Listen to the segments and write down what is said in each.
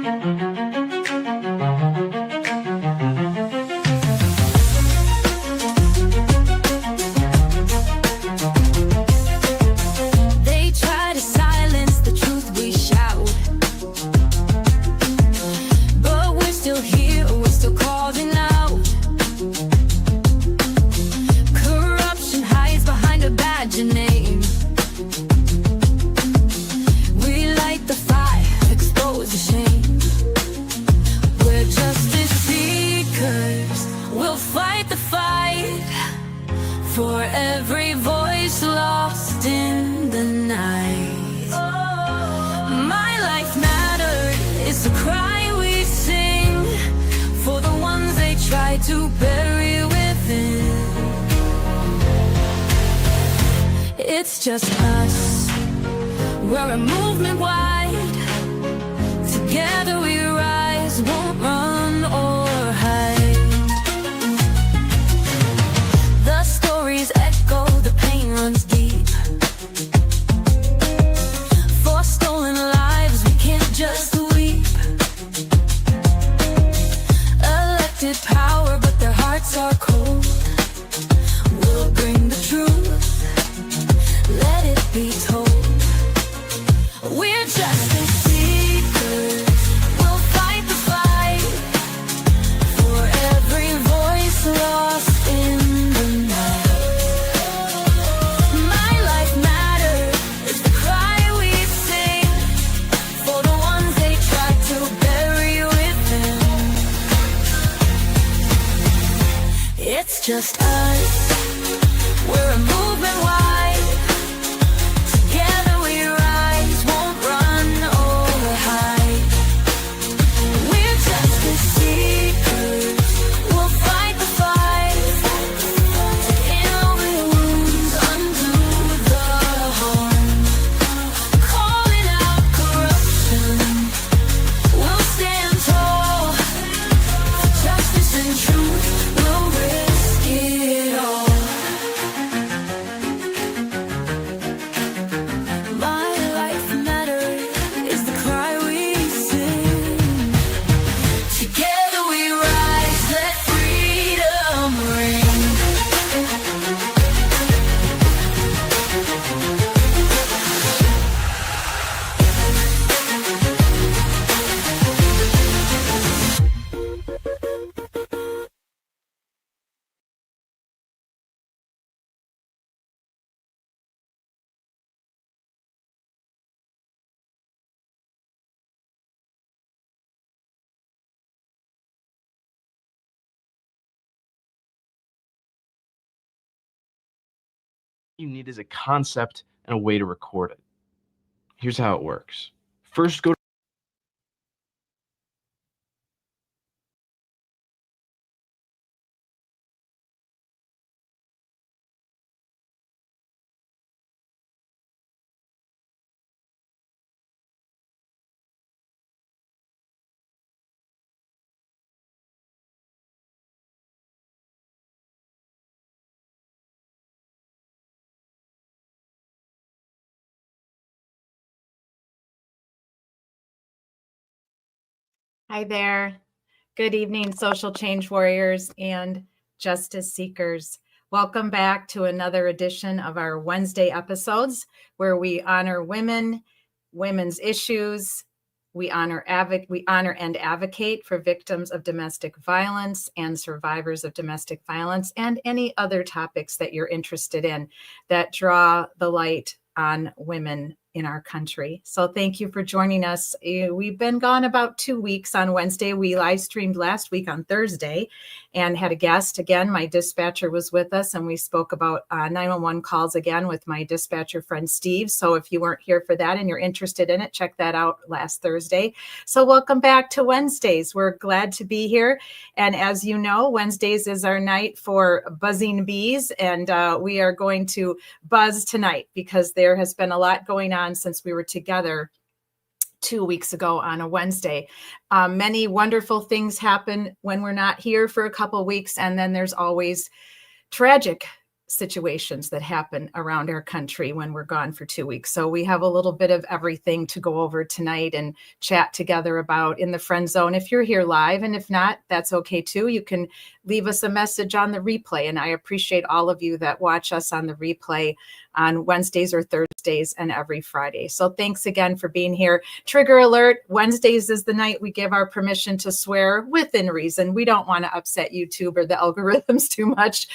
They try to silence the truth we shout, but we're still here, we're still calling out. Corruption hides behind a badge and name. We light the fire, expose the shame. We're justice seekers, we'll fight the fight for every voice lost in the night. My life mattered is the cry we sing for the ones they try to bury within. It's just us, we're a movement wide. Together we rise, won't run or hide. The stories echo, the pain runs deep. For stolen lives, we can't just weep. Elected power, but their hearts are cold. We'll bring the truth, let it be told. We're justice seekers, we'll fight the fight for every voice lost in the night. My life matters is the cry we sing for the ones they try to bury within. It's just us, we're a movement wide. Together we rise, won't run or hide. We're justice seekers, we'll fight the fight to heal the wounds, undo the harm. Calling out corruption, we'll stand tall for justice and truth, we'll risk it all. My life matters is the cry we sing. Together we rise, let freedom ring. You need is a concept and a way to record it. Here's how it works. First, go to Hi there. Good evening, social change warriors and justice seekers. Welcome back to another edition of our Wednesday episodes where we honor women, women's issues. We honor and advocate for victims of domestic violence and survivors of domestic violence and any other topics that you're interested in that draw the light on women in our country. So thank you for joining us. We've been gone about 2 weeks on Wednesday. We live streamed last week on Thursday and had a guest. Again, my dispatcher was with us and we spoke about 911 calls again with my dispatcher friend Steve. So if you weren't here for that and you're interested in it, check that out last Thursday. So welcome back to Wednesdays. We're glad to be here. And as you know, Wednesdays is our night for buzzing bees. And we are going to buzz tonight because there has been a lot going on since we were together 2 weeks ago on a Wednesday. Many wonderful things happen when we're not here for a couple of weeks, and then there's always tragic situations that happen around our country when we're gone for 2 weeks. So we have a little bit of everything to go over tonight and chat together about in the friend zone if you're here live. And if not, that's okay too. You can leave us a message on the replay. And I appreciate all of you that watch us on the replay on Wednesdays or Thursdays and every Friday. So thanks again for being here. Trigger alert, Wednesdays is the night we give our permission to swear within reason. We don't want to upset YouTube or the algorithms too much.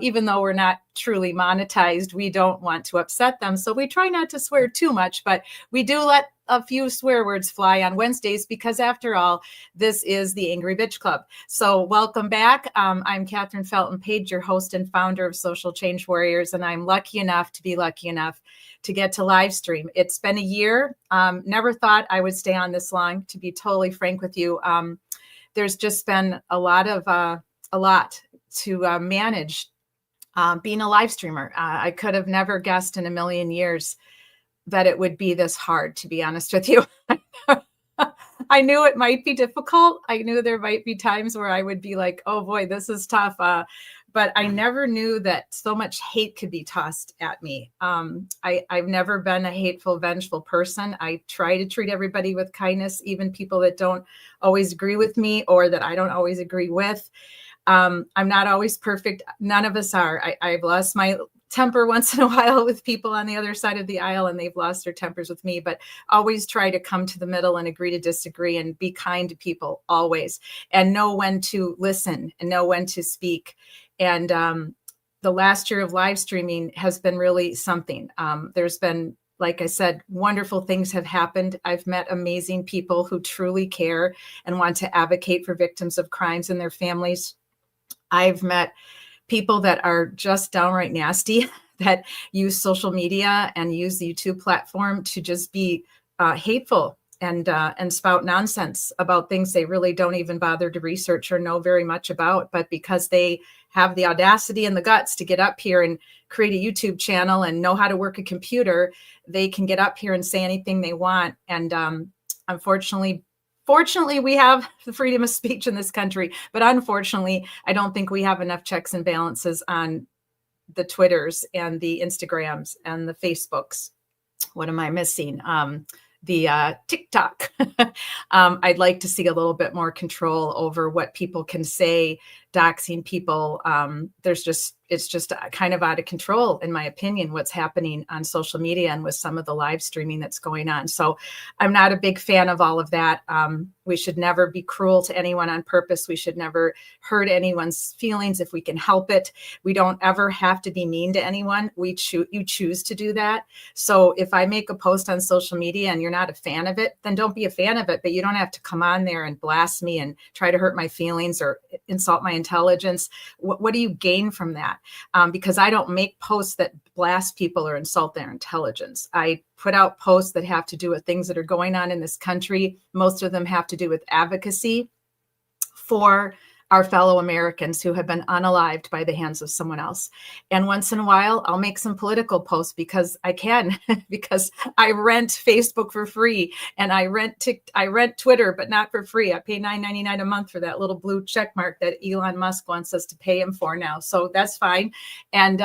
Even though we're not truly monetized, we don't want to upset them. So we try not to swear too much, but we do let a few swear words fly on Wednesdays because after all, this is the Angry Bitch Club. So welcome back. I'm Catherine Felton Page, your host and founder of Social Change Warriors, and I'm lucky enough to get to live stream. It's been a year. Never thought I would stay on this long, to be totally frank with you. There's just been a lot to manage being a live streamer. I could have never guessed in a million years that it would be this hard, to be honest with you. I knew it might be difficult. I knew there might be times where I would be like, oh boy, this is tough. But I never knew that so much hate could be tossed at me. I've never been a hateful, vengeful person. I try to treat everybody with kindness, even people that don't always agree with me or that I don't always agree with. I'm not always perfect. None of us are. I've lost my temper once in a while with people on the other side of the aisle, and they've lost their tempers with me, but always try to come to the middle and agree to disagree and be kind to people always, and know when to listen and know when to speak. And the last year of live streaming has been really something. There's been, like I said, wonderful things have happened. I've met amazing people who truly care and want to advocate for victims of crimes and their families. I've met people that are just downright nasty, that use social media and use the YouTube platform to just be hateful and spout nonsense about things they really don't even bother to research or know very much about. But because they have the audacity and the guts to get up here and create a YouTube channel and know how to work a computer, they can get up here and say anything they want. And Fortunately, we have the freedom of speech in this country, but unfortunately, I don't think we have enough checks and balances on the Twitters and the Instagrams and the Facebooks. What am I missing? The TikTok. I'd like to see a little bit more control over what people can say, doxing people. It's just kind of out of control, in my opinion, what's happening on social media and with some of the live streaming that's going on. So I'm not a big fan of all of that. We should never be cruel to anyone on purpose. We should never hurt anyone's feelings if we can help it. We don't ever have to be mean to anyone. You choose to do that. So if I make a post on social media and you're not a fan of it, then don't be a fan of it. But you don't have to come on there and blast me and try to hurt my feelings or insult my intelligence. What do you gain from that? Because I don't make posts that blast people or insult their intelligence. I put out posts that have to do with things that are going on in this country. Most of them have to do with advocacy for our fellow Americans who have been unalived by the hands of someone else. And once in a while, I'll make some political posts because I can, because I rent Facebook for free and I rent Twitter, but not for free. I pay $9.99 a month for that little blue check mark that Elon Musk wants us to pay him for now. So that's fine. And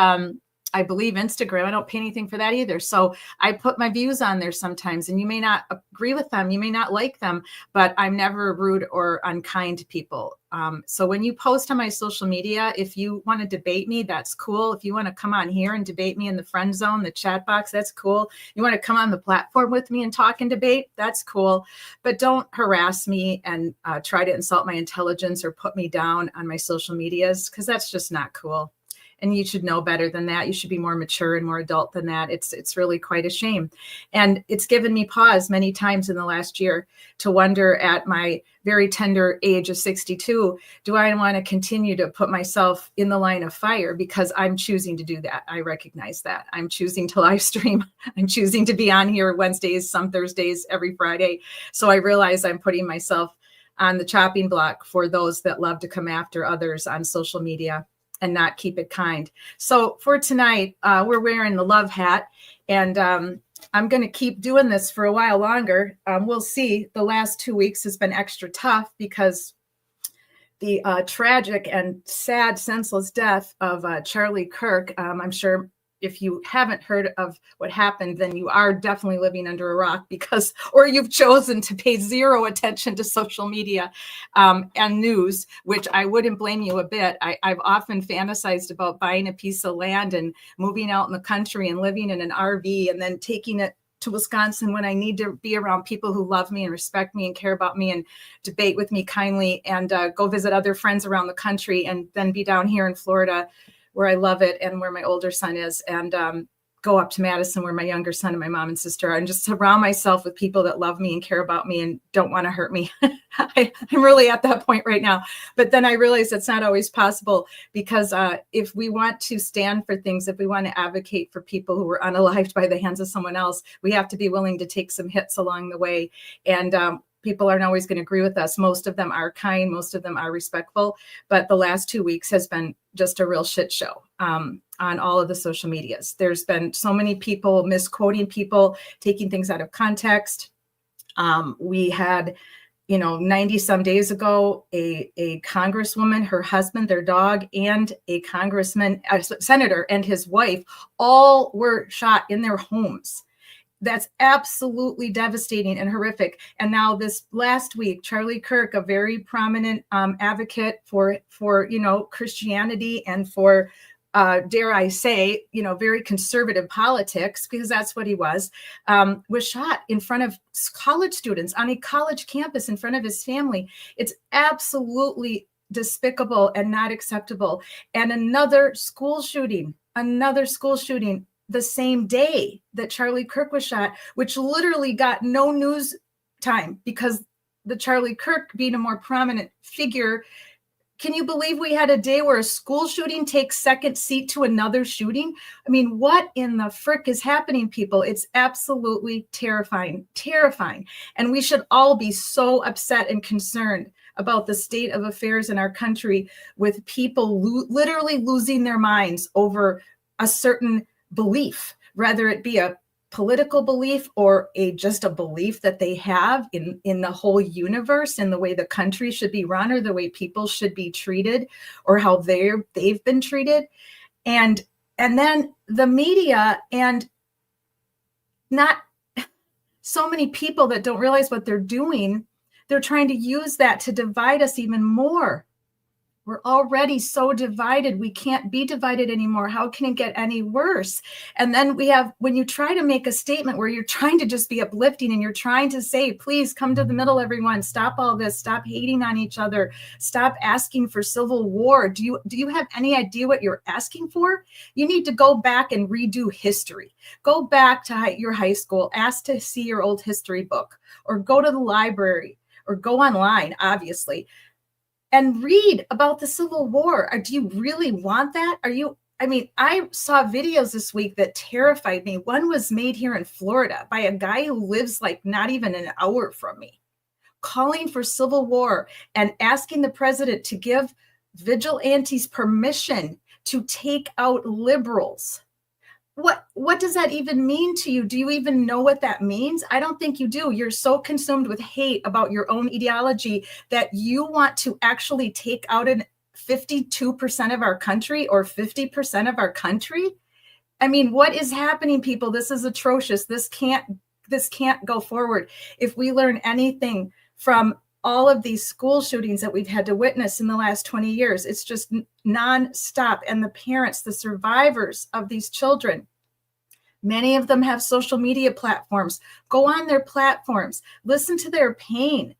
I believe Instagram, I don't pay anything for that either. So I put my views on there sometimes, and you may not agree with them, you may not like them, but I'm never rude or unkind to people. So when you post on my social media, if you want to debate me, that's cool. If you want to come on here and debate me in the friend zone, the chat box, that's cool. You want to come on the platform with me and talk and debate, that's cool. But don't harass me and try to insult my intelligence or put me down on my social medias, because that's just not cool. And you should know better than that. You should be more mature and more adult than that. It's really quite a shame. And it's given me pause many times in the last year to wonder, at my very tender age of 62, do I want to continue to put myself in the line of fire? Because I'm choosing to do that. I recognize that. I'm choosing to live stream. I'm choosing to be on here Wednesdays, some Thursdays, every Friday. So I realize I'm putting myself on the chopping block for those that love to come after others on social media and not keep it kind. So for tonight, we're wearing the love hat, and I'm going to keep doing this for a while longer. We'll see. The last 2 weeks has been extra tough because the tragic and sad, senseless death of Charlie Kirk. I'm sure if you haven't heard of what happened, then you are definitely living under a rock, because, or you've chosen to pay zero attention to social media and news, which I wouldn't blame you a bit. I've often fantasized about buying a piece of land and moving out in the country and living in an RV and then taking it to Wisconsin when I need to be around people who love me and respect me and care about me and debate with me kindly, and go visit other friends around the country, and then be down here in Florida where I love it and where my older son is, and go up to Madison where my younger son and my mom and sister are, and just surround myself with people that love me and care about me and don't want to hurt me. I'm really at that point right now. But then I realize that's not always possible, because if we want to stand for things, if we want to advocate for people who were unalived by the hands of someone else, we have to be willing to take some hits along the way. And people aren't always going to agree with us. Most of them are kind, most of them are respectful, but the last 2 weeks has been just a real shit show on all of the social medias. There's been so many people misquoting people, taking things out of context. We had, 90 some days ago, a congresswoman, her husband, their dog, and a congressman, a senator, and his wife all were shot in their homes. That's absolutely devastating and horrific. And now this last week, Charlie Kirk, a very prominent advocate for Christianity and for, dare I say, very conservative politics, because that's what he was shot in front of college students on a college campus in front of his family. It's absolutely despicable and not acceptable. And another school shooting the same day that Charlie Kirk was shot, which literally got no news time, because the Charlie Kirk being a more prominent figure. Can you believe we had a day where a school shooting takes second seat to another shooting? I mean, what in the frick is happening, people? It's absolutely terrifying. And we should all be so upset and concerned about the state of affairs in our country, with people literally losing their minds over a certain belief, whether it be a political belief or just a belief that they have in the whole universe, in the way the country should be run, or the way people should be treated, or how they've been treated. And then the media, and not so many people that don't realize what they're doing, they're trying to use that to divide us even more. We're already so divided. We can't be divided anymore. How can it get any worse? And then when you try to make a statement where you're trying to just be uplifting, and you're trying to say, please come to the middle, everyone, stop all this, stop hating on each other, stop asking for civil war. Do you have any idea what you're asking for? You need to go back and redo history. Go back to your high school, ask to see your old history book, or go to the library, or go online, obviously, and read about the Civil War. Or do you really want that? I saw videos this week that terrified me. One was made here in Florida by a guy who lives like not even an hour from me, calling for civil war and asking the president to give vigilantes permission to take out liberals. What does that even mean to you? Do you even know what that means? I don't think you do. You're so consumed with hate about your own ideology that you want to actually take out 52% of our country, or 50% of our country. I mean, what is happening, people? This is atrocious. This can't go forward. If we learn anything from all of these school shootings that we've had to witness in the last 20 years, it's just nonstop. And the parents, the survivors of these children, many of them have social media platforms. Go on their platforms, listen to their pain.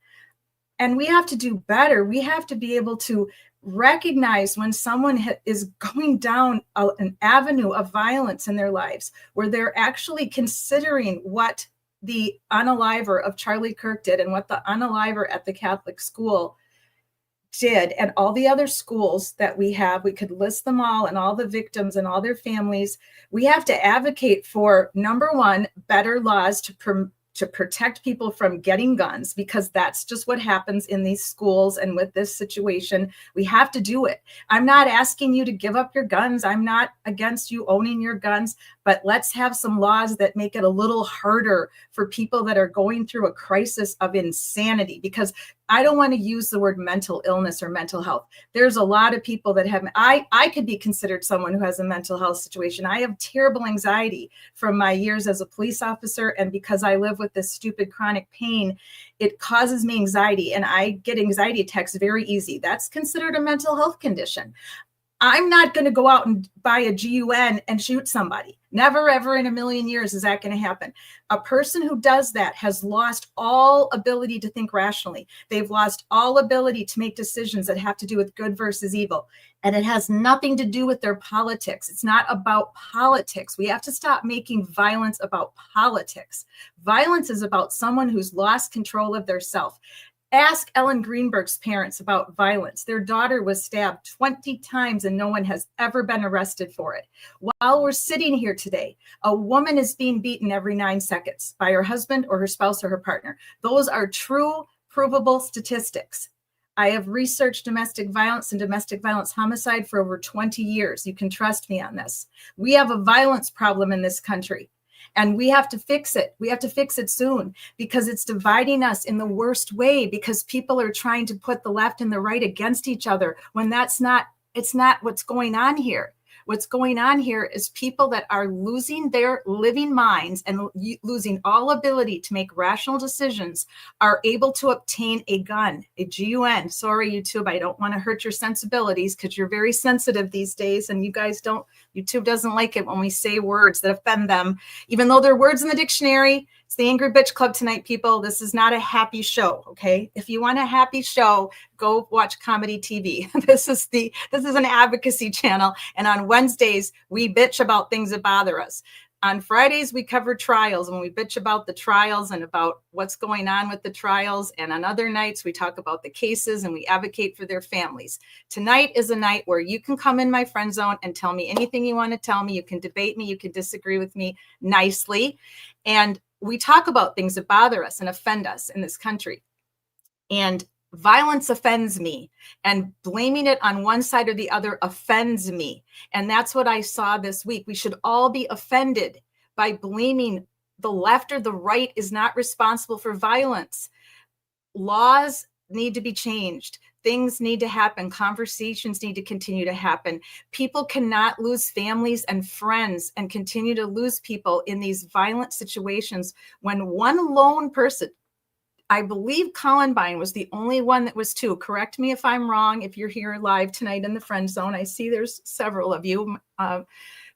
And we have to do better. We have to be able to recognize when someone is going down an avenue of violence in their lives, where they're actually considering what the unaliver of Charlie Kirk did, and what the unaliver at the Catholic school did, and all the other schools that we have. We could list them all, and all the victims and all their families. We have to advocate for, number one, better laws to protect people from getting guns, because that's just what happens in these schools. And with this situation, we have to do it. I'm not asking you to give up your guns. I'm not against you owning your guns. but let's have some laws that make it a little harder for people that are going through a crisis of insanity, because I don't want to use the word mental illness or mental health. There's a lot of people that have, I could be considered someone who has a mental health situation. I have terrible anxiety from my years as a police officer. And because I live with this stupid chronic pain, it causes me anxiety, and I get anxiety attacks very easy. That's considered a mental health condition. I'm not going to go out and buy a gun and shoot somebody. Never, ever in a million years is that going to happen. A person who does that has lost all ability to think rationally. They've lost all ability to make decisions that have to do with good versus evil. And it has nothing to do with their politics. It's not about politics. We have to stop making violence about politics. Violence is about someone who's lost control of their self. Ask Ellen Greenberg's parents about violence. Their daughter was stabbed 20 times and no one has ever been arrested for it. While we're sitting here today, a woman is being beaten every 9 seconds by her husband or her spouse or her partner. Those are true, provable statistics. I have researched domestic violence and domestic violence homicide for over 20 years. You can trust me on this. We have a violence problem in this country. And we have to fix it. We have to fix it soon, because it's dividing us in the worst way, because people are trying to put the left and the right against each other when it's not what's going on here. What's going on here is people that are losing their living minds and losing all ability to make rational decisions are able to obtain a gun, a gun. Sorry, YouTube, I don't want to hurt your sensibilities because you're very sensitive these days, and you guys don't, YouTube doesn't like it when we say words that offend them, even though they're words in the dictionary. It's the Angry Bitch Club tonight, people. This is not a happy show, okay? If you want a happy show, go watch comedy TV. This is an advocacy channel, and on Wednesdays we bitch about things that bother us. On Fridays we cover trials, and we bitch about the trials and about what's going on with the trials. And on other nights we talk about the cases and we advocate for their families. Tonight is a night where you can come in my friend zone and tell me anything you want to tell me. You can debate me, you can disagree with me nicely, and we talk about things that bother us and offend us in this country. And violence offends me, and blaming it on one side or the other offends me. And that's what I saw this week. We should all be offended by blaming the left or the right is not responsible for violence. Laws need to be changed. Things need to happen. Conversations need to continue to happen. People cannot lose families and friends and continue to lose people in these violent situations when one lone person, I believe Columbine was the only one that was two. Correct me if I'm wrong. If you're here live tonight in the friend zone, I see there's several of you.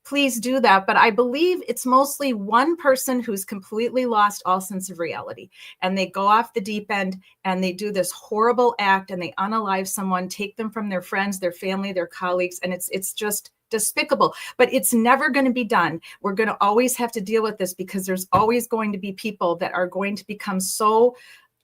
Please do that. But I believe it's mostly one person who's completely lost all sense of reality. And they go off the deep end and they do this horrible act and they unalive someone, take them from their friends, their family, their colleagues. And it's just despicable, but it's never going to be done. We're going to always have to deal with this because there's always going to be people that are going to become so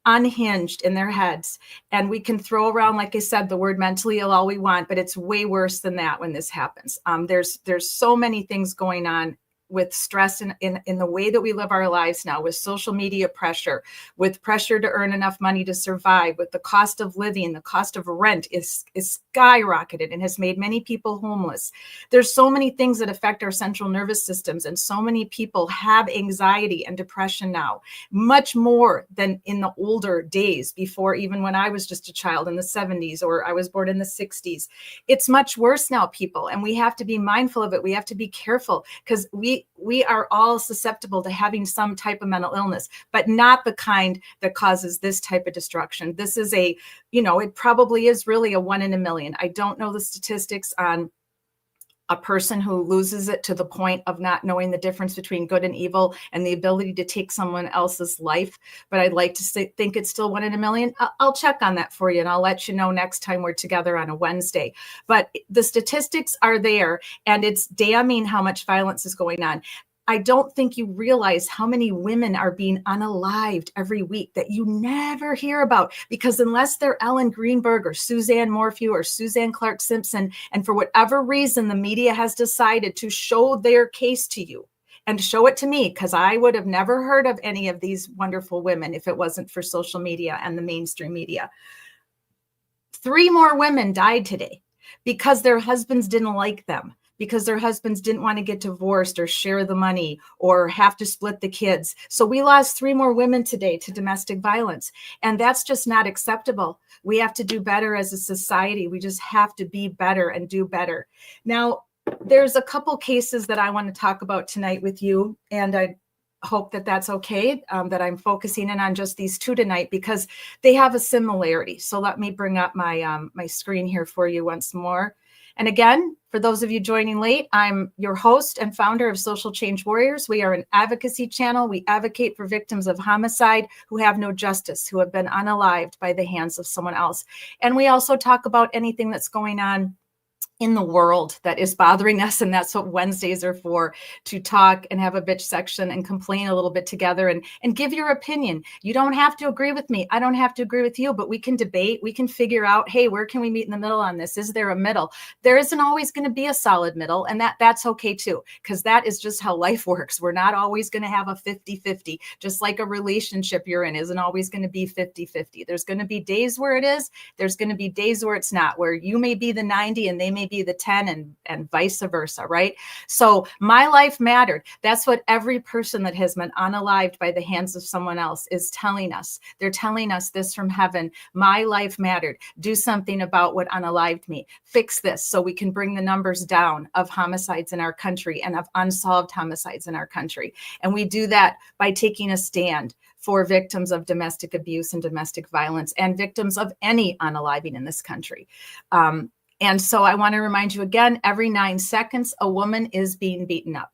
unhinged in their heads. And we can throw around, like I said, the word mentally ill all we want, but it's way worse than that when this happens. There's so many things going on with stress in the way that we live our lives now, with social media pressure, with pressure to earn enough money to survive, with the cost of living, the cost of rent is skyrocketed and has made many people homeless. There's so many things that affect our central nervous systems, and so many people have anxiety and depression now, much more than in the older days before, even when I was just a child in the 70s or I was born in the 60s. It's much worse now, people, and we have to be mindful of it. We have to be careful because we are all susceptible to having some type of mental illness, but not the kind that causes this type of destruction. This is it probably is really a 1 in a million. I don't know the statistics on a person who loses it to the point of not knowing the difference between good and evil and the ability to take someone else's life. But I'd like to think it's still 1 in a million. I'll check on that for you, and I'll let you know next time we're together on a Wednesday. But the statistics are there, and it's damning how much violence is going on. I don't think you realize how many women are being unalived every week that you never hear about, because unless they're Ellen Greenberg or Suzanne Morphew or Suzanne Clark Simpson, and for whatever reason the media has decided to show their case to you and show it to me, because I would have never heard of any of these wonderful women if it wasn't for social media and the mainstream media. 3 more women died today because their husbands didn't like them. because their husbands didn't want to get divorced or share the money or have to split the kids. So we lost 3 more women today to domestic violence. And that's just not acceptable. We have to do better as a society. We just have to be better and do better. Now, there's a couple cases that I want to talk about tonight with you. And I hope that that's okay, that I'm focusing in on just these 2 tonight because they have a similarity. So let me bring up my my screen here for you once more. And again, for those of you joining late, I'm your host and founder of Social Change Warriors. We are an advocacy channel. We advocate for victims of homicide who have no justice, who have been unalived by the hands of someone else. And we also talk about anything that's going on in the world that is bothering us. And that's what Wednesdays are for, to talk and have a bitch section and complain a little bit together and give your opinion. You don't have to agree with me. I don't have to agree with you, but we can debate. We can figure out, hey, where can we meet in the middle on this? Is there a middle? There isn't always going to be a solid middle. And that's okay too, because that is just how life works. We're not always going to have a 50-50, just like a relationship you're in isn't always going to be 50-50. There's going to be days where it is. There's going to be days where it's not, where you may be the 90 and they may be the 10 and vice versa, right? So my life mattered. That's what every person that has been unalived by the hands of someone else is telling us. They're telling us this from heaven. My life mattered. Do something about what unalived me. Fix this so we can bring the numbers down of homicides in our country and of unsolved homicides in our country. And we do that by taking a stand for victims of domestic abuse and domestic violence and victims of any unaliving in this country. And so I want to remind you again, every 9 seconds, a woman is being beaten up.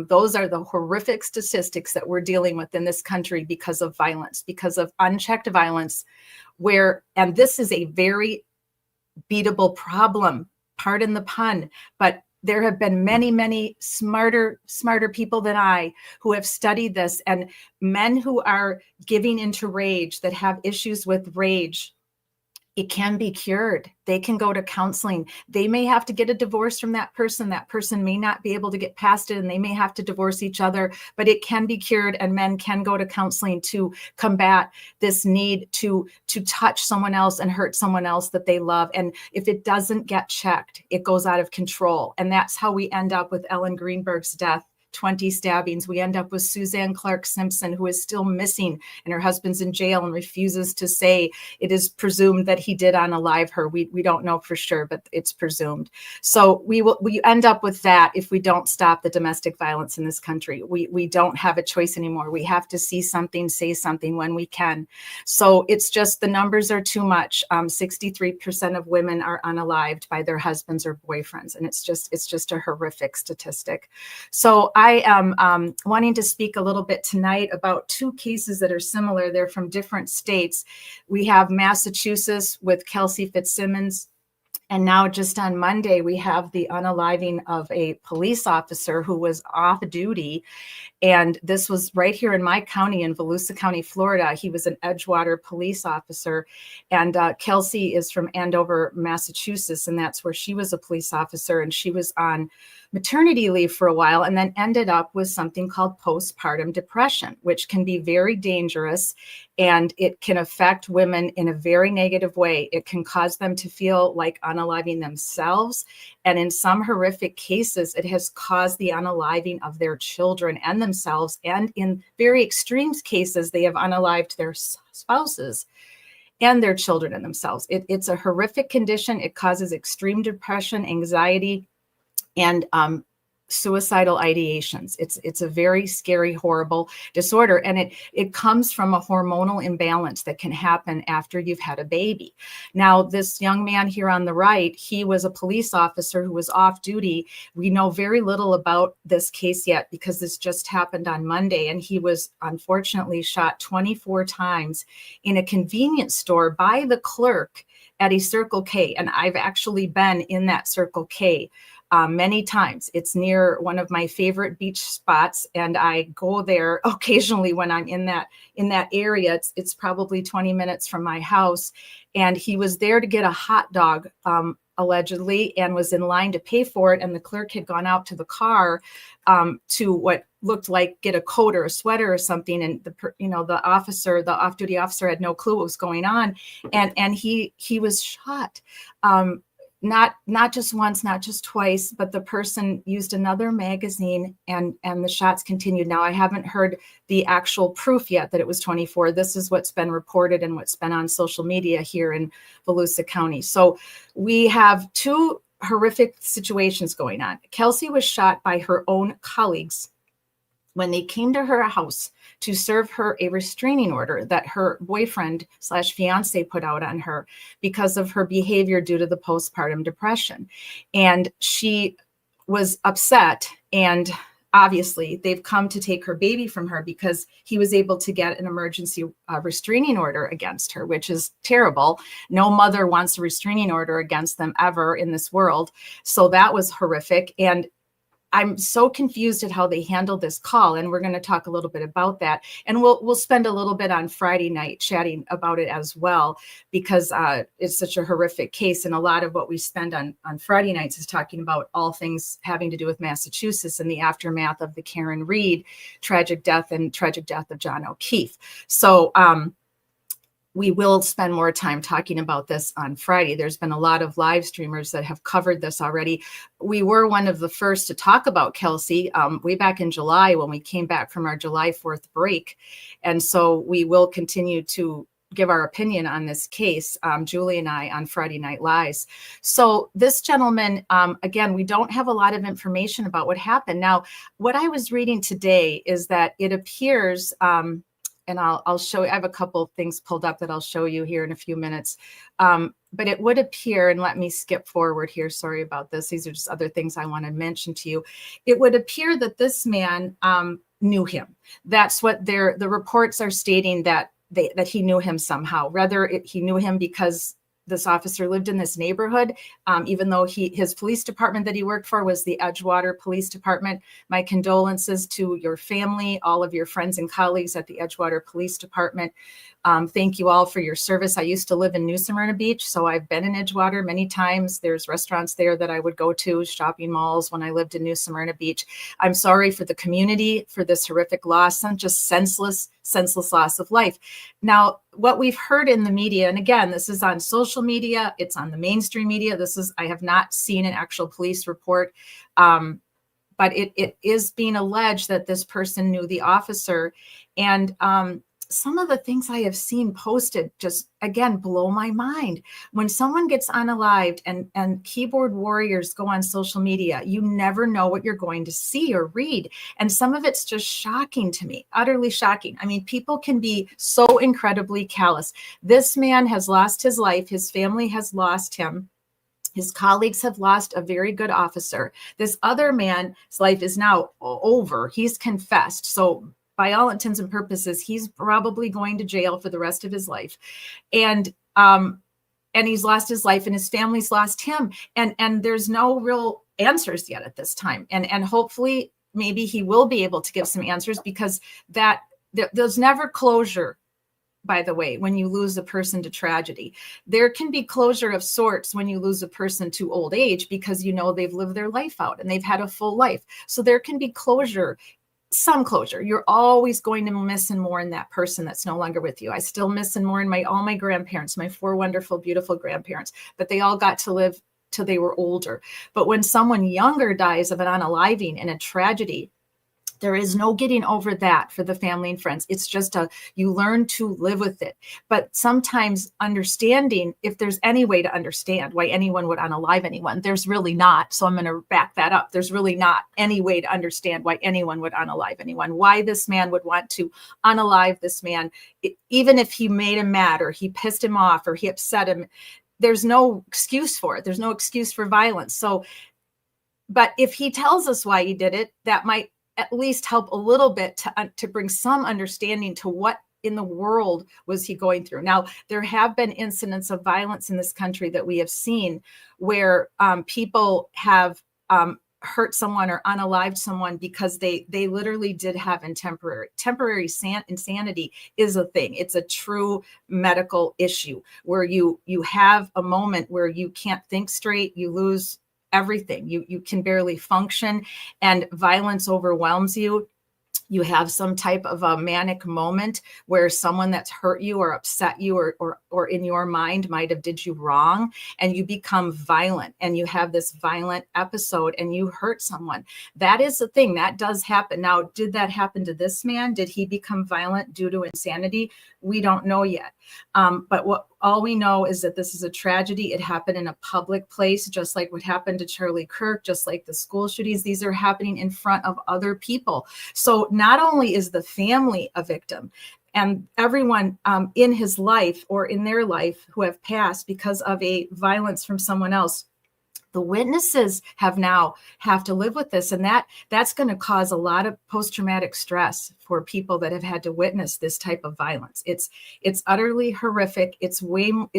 Those are the horrific statistics that we're dealing with in this country because of violence, because of unchecked violence, and this is a very beatable problem, pardon the pun, but there have been many, many smarter people than I who have studied this, and men who are giving into rage, that have issues with rage. It can be cured. They can go to counseling. They may have to get a divorce from that person. That person may not be able to get past it and they may have to divorce each other, but it can be cured, and men can go to counseling to combat this need to touch someone else and hurt someone else that they love. And if it doesn't get checked, it goes out of control. And that's how we end up with Ellen Greenberg's death. 20 stabbings. We end up with Suzanne Clark Simpson, who is still missing, and her husband's in jail and refuses to say. It is presumed that he did unalive her. We don't know for sure, but it's presumed. So we end up with that if we don't stop the domestic violence in this country. We don't have a choice anymore. We have to see something, say something when we can. So it's just the numbers are too much. 63% of women are unalived by their husbands or boyfriends, and it's just a horrific statistic. So I am wanting to speak a little bit tonight about 2 cases that are similar. They're from different states. We have Massachusetts with Kelsey Fitzsimmons. And now just on Monday, we have the unaliving of a police officer who was off duty. And this was right here in my county, in Volusia County, Florida. He was an Edgewater police officer. And Kelsey is from Andover, Massachusetts. And that's where she was a police officer. And she was on maternity leave for a while and then ended up with something called postpartum depression, which can be very dangerous. And it can affect women in a very negative way. It can cause them to feel like unaliving themselves. And in some horrific cases, it has caused the unaliving of their children and themselves. And in very extreme cases, they have unalived their spouses and their children and themselves. It's a horrific condition. It causes extreme depression, anxiety, and suicidal ideations. It's a very scary, horrible disorder. And it comes from a hormonal imbalance that can happen after you've had a baby. Now, this young man here on the right, he was a police officer who was off duty. We know very little about this case yet because this just happened on Monday. And he was unfortunately shot 24 times in a convenience store by the clerk at a Circle K. And I've actually been in that Circle K many times. It's near one of my favorite beach spots, and I go there occasionally when I'm in that area. It's probably 20 minutes from my house, and he was there to get a hot dog, allegedly, and was in line to pay for it. And the clerk had gone out to the car to what looked like get a coat or a sweater or something, and the off-duty officer had no clue what was going on, and he was shot. not just once, not just twice, but the person used another magazine, and the shots continued. Now, I haven't heard the actual proof yet that it was 24. This is what's been reported and what's been on social media here in Volusia County. So we have two horrific situations going on. Kelsey was shot by her own colleagues when they came to her house to serve her a restraining order that her boyfriend / fiance put out on her because of her behavior due to the postpartum depression. And she was upset, and obviously they've come to take her baby from her because he was able to get an emergency restraining order against her, which is terrible. No mother wants a restraining order against them ever in this world. So that was horrific. And I'm so confused at how they handled this call, and we're going to talk a little bit about that. And we'll spend a little bit on Friday night chatting about it as well, because it's such a horrific case. And a lot of what we spend on Friday nights is talking about all things having to do with Massachusetts and the aftermath of the Karen Reed tragic death and tragic death of John O'Keefe. So we will spend more time talking about this on Friday. There's been a lot of live streamers that have covered this already. We were one of the first to talk about Kelsey way back in July when we came back from our July 4th break. And so we will continue to give our opinion on this case, Julie and I, on Friday Night Lives. So this gentleman, again, we don't have a lot of information about what happened. Now, what I was reading today is that it appears, and I'll show you, I have a couple of things pulled up that I'll show you here in a few minutes. But it would appear, and let me skip forward here. Sorry about this. These are just other things I want to mention to you. It would appear that this man knew him. That's what the reports are stating, that he knew him somehow. He knew him because this officer lived in this neighborhood, even though his police department that he worked for was the Edgewater Police Department. My condolences to your family, all of your friends and colleagues at the Edgewater Police Department. Thank you all for your service. I used to live in New Smyrna Beach, so I've been in Edgewater many times. There's restaurants there that I would go to, shopping malls when I lived in New Smyrna Beach. I'm sorry for the community for this horrific loss, and just senseless loss of life. Now, what we've heard in the media, and again, this is on social media, it's on the mainstream media. I have not seen an actual police report, but it is being alleged that this person knew the officer. And some of the things I have seen posted just, again, blow my mind. When someone gets unalived and keyboard warriors go on social media, you never know what you're going to see or read. And some of it's just shocking to me, utterly shocking. I mean, people can be so incredibly callous. This man has lost his life. His family has lost him. His colleagues have lost a very good officer. This other man's life is now over. He's confessed. So by all intents and purposes, he's probably going to jail for the rest of his life. And he's lost his life, and his family's lost him. And there's no real answers yet at this time. And hopefully maybe he will be able to give some answers, because there's never closure, by the way, when you lose a person to tragedy. There can be closure of sorts when you lose a person to old age, because they've lived their life out and they've had a full life. So there can be closure. Some closure. You're always going to miss and mourn that person that's no longer with you. I still miss and mourn all my grandparents, my 4 wonderful, beautiful grandparents, but they all got to live till they were older. But when someone younger dies of an unaliving in a tragedy, there is no getting over that for the family and friends. It's just you learn to live with it. But sometimes understanding, if there's any way to understand why anyone would unalive anyone, there's really not. So I'm going to back that up. There's really not any way to understand why anyone would unalive anyone, why this man would want to unalive this man, even if he made him mad or he pissed him off or he upset him. There's no excuse for it. There's no excuse for violence. So, but if he tells us why he did it, that might at least help a little bit to bring some understanding to what in the world was he going through. Now, there have been incidents of violence in this country that we have seen where people have hurt someone or unalived someone because they literally did have temporary insanity is a thing. It's a true medical issue where you have a moment where you can't think straight, you lose everything. You can barely function, and violence overwhelms you. you have some type of a manic moment where someone that's hurt you or upset you or in your mind might have did you wrong, and you become violent and you have this violent episode and you hurt someone. That is the thing that does happen. Now, did that happen to this man? Did he become violent due to insanity? We don't know yet. But all we know is that this is a tragedy. It happened in a public place, just like what happened to Charlie Kirk, just like the school shootings. These are happening in front of other people. So not only is the family a victim, and everyone in his life or in their life who have passed because of a violence from someone else, the witnesses have to live with this, and that's going to cause a lot of post-traumatic stress for people that have had to witness this type of violence. It's utterly horrific. It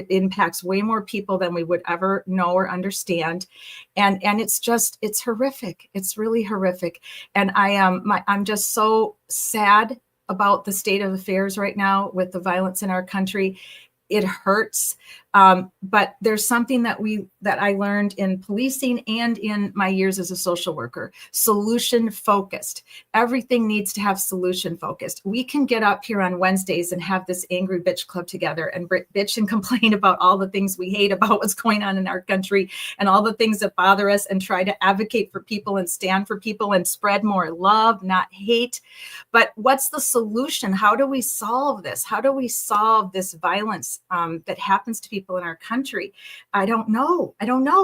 impacts way more people than we would ever know or understand, and it's horrific. It's really horrific, and I'm just so sad about the state of affairs right now with the violence in our country. It hurts. But there's something that I learned in policing and in my years as a social worker: solution focused. Everything needs to have solution focused. We can get up here on Wednesdays and have this angry bitch club together and bitch and complain about all the things we hate about what's going on in our country and all the things that bother us, and try to advocate for people and stand for people and spread more love, not hate. But what's the solution? How do we solve this? How do we solve this violence that happens to people in our country? I don't know.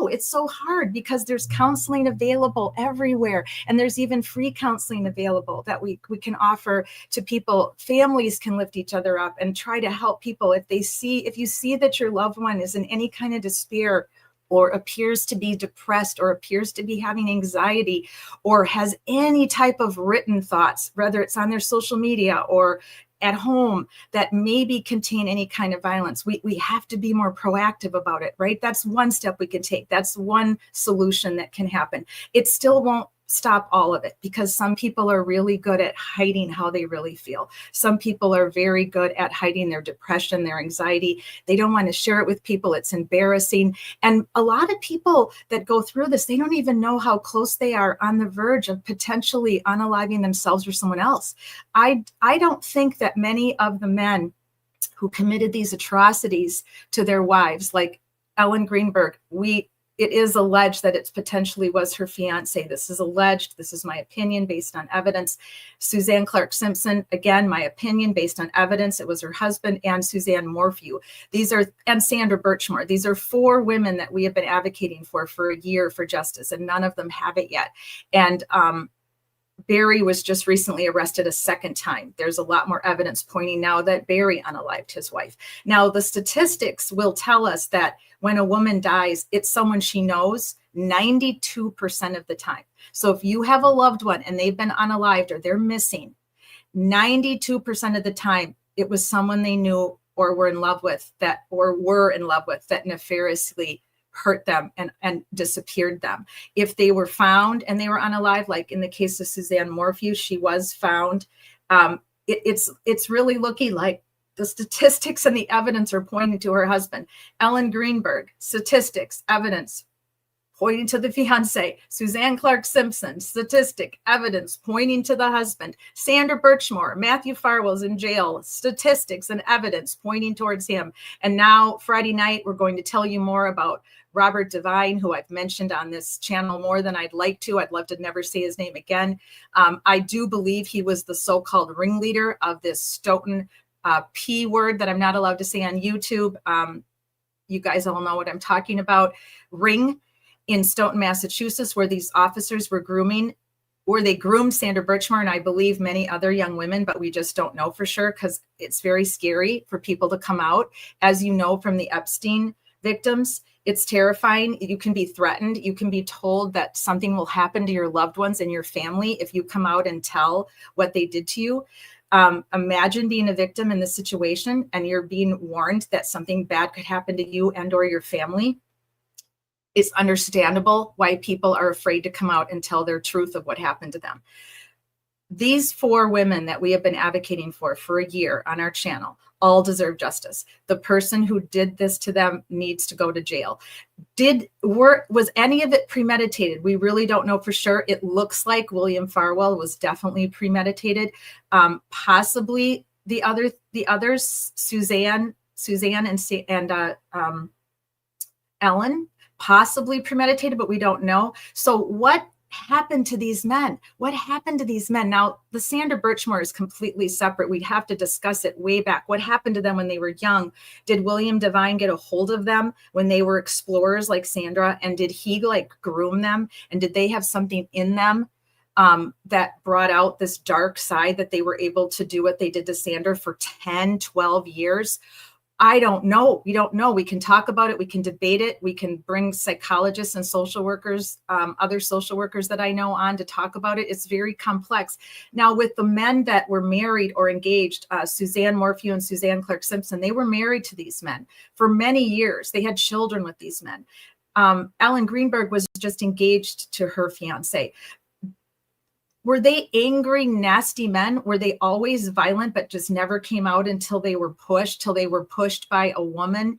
It's so hard because there's counseling available everywhere. And there's even free counseling available that we can offer to people. Families can lift each other up and try to help people. If you see that your loved one is in any kind of despair, or appears to be depressed, or appears to be having anxiety, or has any type of written thoughts, whether it's on their social media or at home, that maybe contain any kind of violence, we have to be more proactive about it, right? That's one step we can take. That's one solution that can happen. It still won't stop all of it, because some people are really good at hiding how they really feel. Some people are very good at hiding their depression, their anxiety. They don't want to share it with people. It's embarrassing. And a lot of people that go through this, they don't even know how close they are on the verge of potentially unaliving themselves or someone else. I don't think that many of the men who committed these atrocities to their wives, like Ellen Greenberg, it is alleged that it potentially was her fiance. This is alleged. This is my opinion based on evidence. Suzanne Clark Simpson, again, my opinion based on evidence. It was her husband, and Suzanne Morphew. And Sandra Birchmore. These are 4 women that we have been advocating for a year for justice, and none of them have it yet. And Barry was just recently arrested a second time. There's a lot more evidence pointing now that Barry unalived his wife. Now, the statistics will tell us that when a woman dies, it's someone she knows 92% of the time. So if you have a loved one and they've been unalived or they're missing, 92% of the time, it was someone they knew or were in love with that nefariously hurt them and disappeared them. If they were found and they were unalive, like in the case of Suzanne Morphew, she was found. It's really looking like the statistics and the evidence are pointing to her husband. Ellen Greenberg, statistics, evidence pointing to the fiance. Suzanne Clark Simpson, statistic, evidence pointing to the husband. Sandra Birchmore, Matthew Farwell's in jail, statistics and evidence pointing towards him. And now Friday night, we're going to tell you more about Robert Devine, who I've mentioned on this channel more than I'd like to. I'd love to never say his name again. I do believe he was the so-called ringleader of this Stoughton P word that I'm not allowed to say on YouTube. You guys all know what I'm talking about. Ring in Stoughton, Massachusetts, where these officers were groomed Sandra Birchmore and I believe many other young women, but we just don't know for sure because it's very scary for people to come out. As you know from the Epstein victims, it's terrifying. You can be threatened. You can be told that something will happen to your loved ones and your family if you come out and tell what they did to you. Imagine being a victim in this situation and you're being warned that something bad could happen to you and or your family. It's understandable why people are afraid to come out and tell their truth of what happened to them. These 4 women that we have been advocating for a year on our channel, all deserve justice. The person who did this to them needs to go to jail. Was any of it premeditated? We really don't know for sure. It looks like William Farwell was definitely premeditated. Possibly the others, Suzanne and Ellen, possibly premeditated, but we don't know. So what happened to these men? What happened to these men? Now, the Sandra Birchmore is completely separate. We'd have to discuss it way back. What happened to them when they were young? Did William Devine get a hold of them when they were explorers like Sandra? And did he like groom them? And did they have something in them that brought out this dark side that they were able to do what they did to Sandra for 10, 12 years? I don't know. We don't know. We can talk about it. We can debate it. We can bring psychologists and social workers, other social workers that I know on to talk about it. It's very complex. Now, with the men that were married or engaged, Suzanne Morphew and Suzanne Clark Simpson, they were married to these men for many years. They had children with these men. Ellen Greenberg was just engaged to her fiance. Were they angry, nasty men? Were they always violent, but just never came out until they were pushed by a woman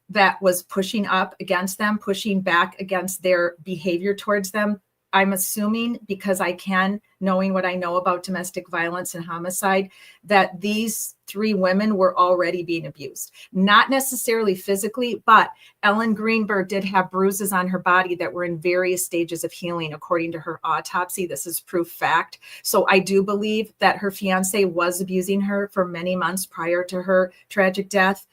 that was pushing up against them, pushing back against their behavior towards them? I'm assuming, because I can, knowing what I know about domestic violence and homicide, that these three women were already being abused. Not necessarily physically, but Ellen Greenberg did have bruises on her body that were in various stages of healing, according to her autopsy. This is proof fact. So I do believe that her fiance was abusing her for many months prior to her tragic death.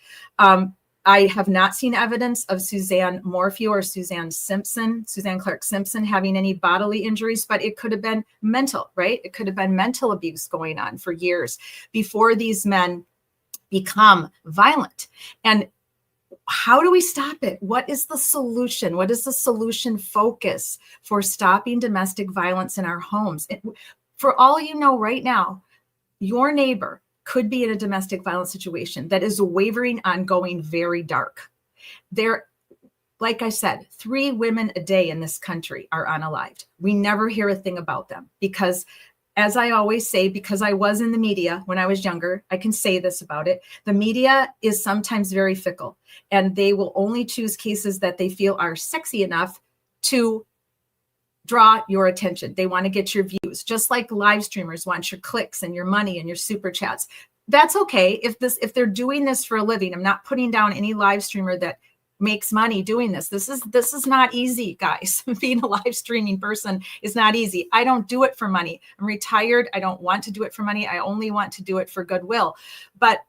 I have not seen evidence of Suzanne Morphew or Suzanne Clark Simpson having any bodily injuries, but it could have been mental, right? It could have been mental abuse going on for years before these men become violent. And how do we stop it? What is the solution? What is the solution focus for stopping domestic violence in our homes? For all you know right now, your neighbor could be in a domestic violence situation that is wavering on going very dark. There, like I said, 3 women a day in this country are unalived. We never hear a thing about them because, as I always say, because I was in the media when I was younger, I can say this about it. The media is sometimes very fickle, and they will only choose cases that they feel are sexy enough to draw your attention. They want to get your views, just like live streamers want your clicks and your money and your super chats. That's okay. If they're doing this for a living, I'm not putting down any live streamer that makes money doing this. This is not easy, guys. Being a live streaming person is not easy. I don't do it for money. I'm retired. I don't want to do it for money. I only want to do it for goodwill. But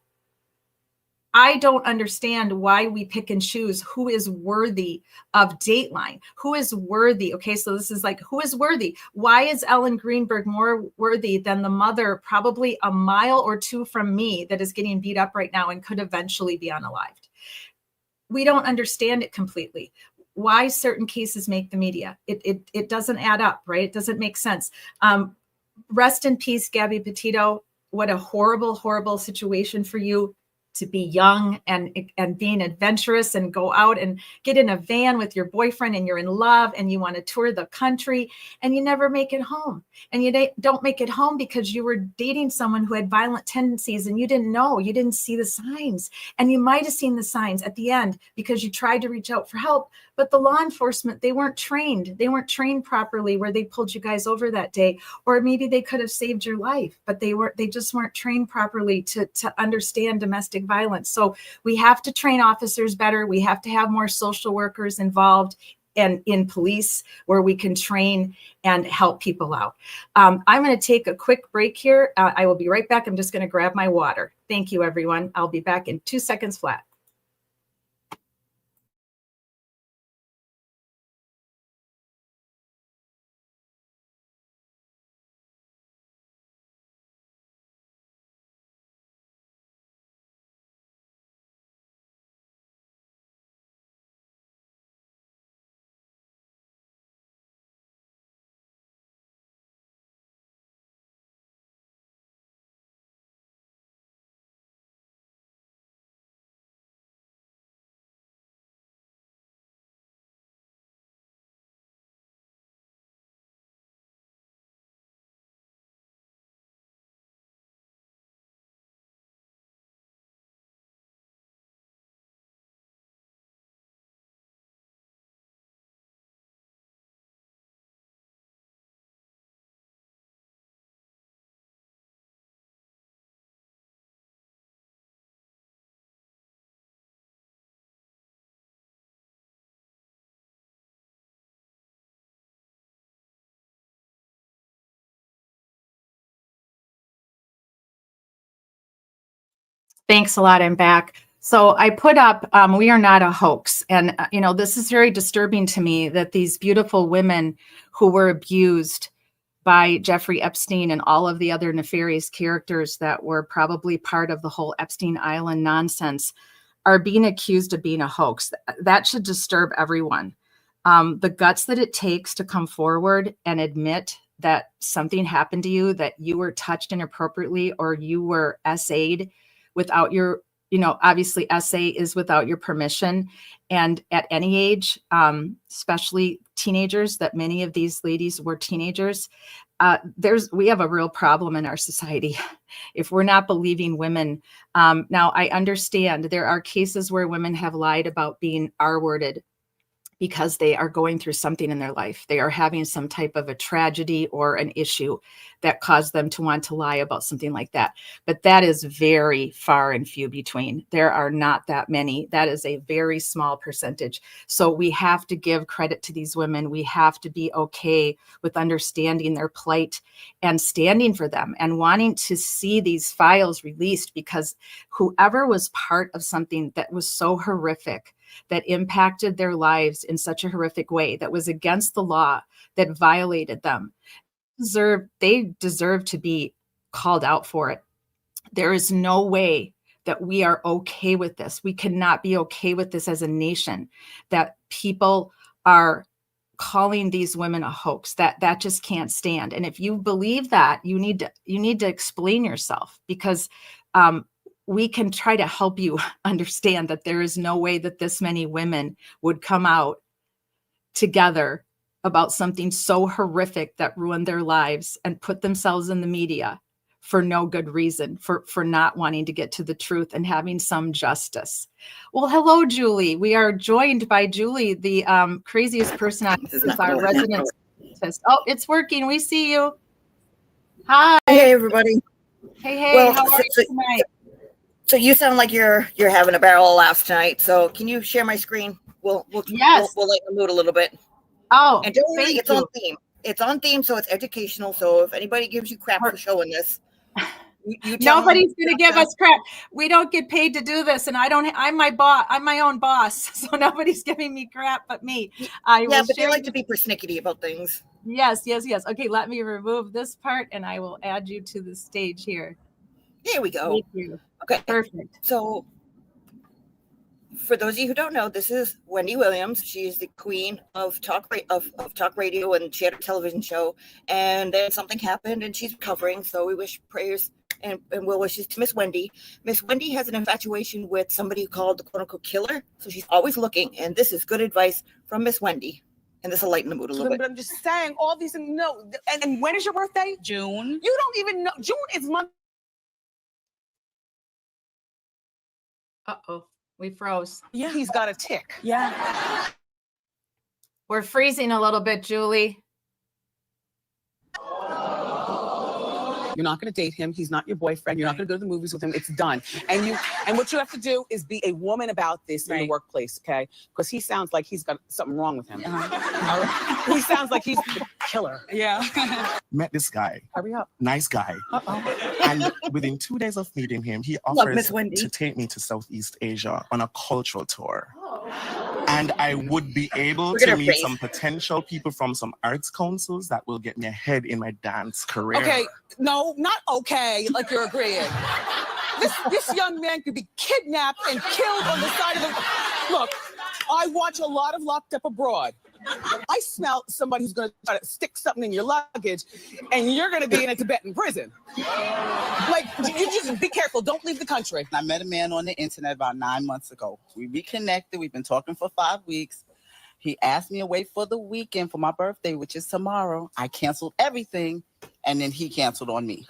I don't understand why we pick and choose who is worthy of Dateline, who is worthy. Okay, so this is like, who is worthy? Why is Ellen Greenberg more worthy than the mother, probably a mile or 2 from me, that is getting beat up right now and could eventually be unalived? We don't understand it completely. Why certain cases make the media? It doesn't add up, right? It doesn't make sense. Rest in peace, Gabby Petito. What a horrible, horrible situation for you to be young and being adventurous and go out and get in a van with your boyfriend and you're in love and you want to tour the country and you never make it home. And you don't make it home because you were dating someone who had violent tendencies and you didn't know, you didn't see the signs. And you might have seen the signs at the end because you tried to reach out for help, but the law enforcement, they weren't trained. They weren't trained properly where they pulled you guys over that day. Or maybe they could have saved your life, but they just weren't trained properly to understand domestic violence. So we have to train officers better. We have to have more social workers involved and in police where we can train and help people out. I'm going to take a quick break here. I will be right back. I'm just going to grab my water. Thank you, everyone. I'll be back in 2 seconds flat. Thanks a lot. I'm back. So I put up, we are not a hoax. And, this is very disturbing to me that these beautiful women who were abused by Jeffrey Epstein and all of the other nefarious characters that were probably part of the whole Epstein Island nonsense are being accused of being a hoax. That should disturb everyone. The guts that it takes to come forward and admit that something happened to you, that you were touched inappropriately, or you were SA'd without your, obviously SA is without your permission. And at any age, especially teenagers, that many of these ladies were teenagers, we have a real problem in our society if we're not believing women. Now, I understand there are cases where women have lied about being R-worded because they are going through something in their life. They are having some type of a tragedy or an issue that caused them to want to lie about something like that. But that is very far and few between. There are not that many. That is a very small percentage. So we have to give credit to these women. We have to be okay with understanding their plight and standing for them and wanting to see these files released, because whoever was part of something that was so horrific, that impacted their lives in such a horrific way, that was against the law, that violated them, they deserve to be called out for it. There is no way that we are okay with this. We cannot be okay with this as a nation, that people are calling these women a hoax. That just can't stand. And if you believe that, you need to explain yourself, because we can try to help you understand that there is no way that this many women would come out together about something so horrific that ruined their lives and put themselves in the media for no good reason, for not wanting to get to the truth and having some justice. Well, hello, Julie. We are joined by Julie, the craziest person on earth, is our resident scientist. Oh, it's working. We see you. Hi. Hey, everybody. Hey. Well, How are you tonight? So you sound like you're having a barrel of laughs tonight. So can you share my screen? We'll Yes. we'll lighten the mood a little bit. Oh, and don't worry, thank it's you. on theme. It's on theme, so it's educational. So if anybody gives you crap for showing this, you tell Nobody's them, going to give us crap. We don't get paid to do this, and I'm my boss. I'm my own boss, so nobody's giving me crap but me. But they like to be persnickety about things. Yes. Okay, let me remove this part, and I will add you to the stage here. There we go. Thank you. Okay, Perfect. So for those of you who don't know, this is Wendy Williams. She is the queen of talk radio, and she had a television show, and then something happened and she's recovering. So we wish prayers and well wishes to Miss Wendy. Miss Wendy has an infatuation with somebody called the quote unquote killer. So she's always looking, and this is good advice from Miss Wendy. And this will lighten the mood a little bit. But I'm just saying all these things. No, and when is your birthday? June. You don't even know. June is month. Uh-oh, we froze. Yeah, he's got a tick. Yeah. We're freezing a little bit, Julie. You're not going to date him. He's not your boyfriend. You're not going to go to the movies with him. It's done. And what you have to do is be a woman about this in the workplace, okay? Because he sounds like he's got something wrong with him. He sounds like he's the killer. Yeah. Met this guy. Hurry up. Nice guy. Uh-oh. And within 2 days of meeting him, he Miss offers Wendy. to take me to Southeast Asia on a cultural tour. And I would be able Look at to her meet face. some potential people from some arts councils that will get me ahead in my dance career. Okay. No, not okay. Like you're agreeing. This young man could be kidnapped and killed on the side of the. Look, I watch a lot of Locked Up Abroad. I smell somebody who's going to try to stick something in your luggage, and you're going to be in a Tibetan prison. Like, you just be careful. Don't leave the country. I met a man on the internet about 9 months ago. We reconnected. We've been talking for 5 weeks. He asked me away for the weekend for my birthday, which is tomorrow. I canceled everything, and then he canceled on me.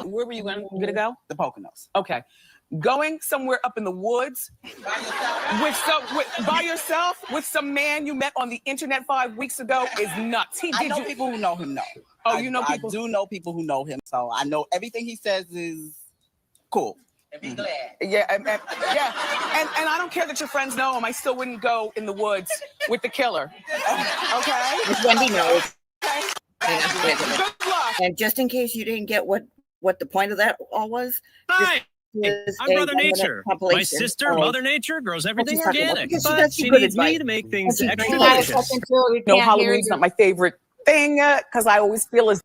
Where were you going to go? The Poconos. Okay. Going somewhere up in the woods by yourself with some man you met on the internet 5 weeks ago is nuts. I know people who know him, Oh, you know people? I do know people who know him, so I know everything he says is cool. And be glad. Yeah, and I don't care that your friends know him. I still wouldn't go in the woods with the killer. Okay? Miss Wendy knows. Okay. And Good luck. just in case you didn't get what the point of that all was, Hi. is I'm a Brother 1 minute Nature. My compilation sister, of Mother Nature, grows everything she's talking about, organic, because she but does she good needs me advice. to make things she's extra very Hang on a delicious. second, too. We No, can't hear Halloween's you. not my favorite thing because I always feel as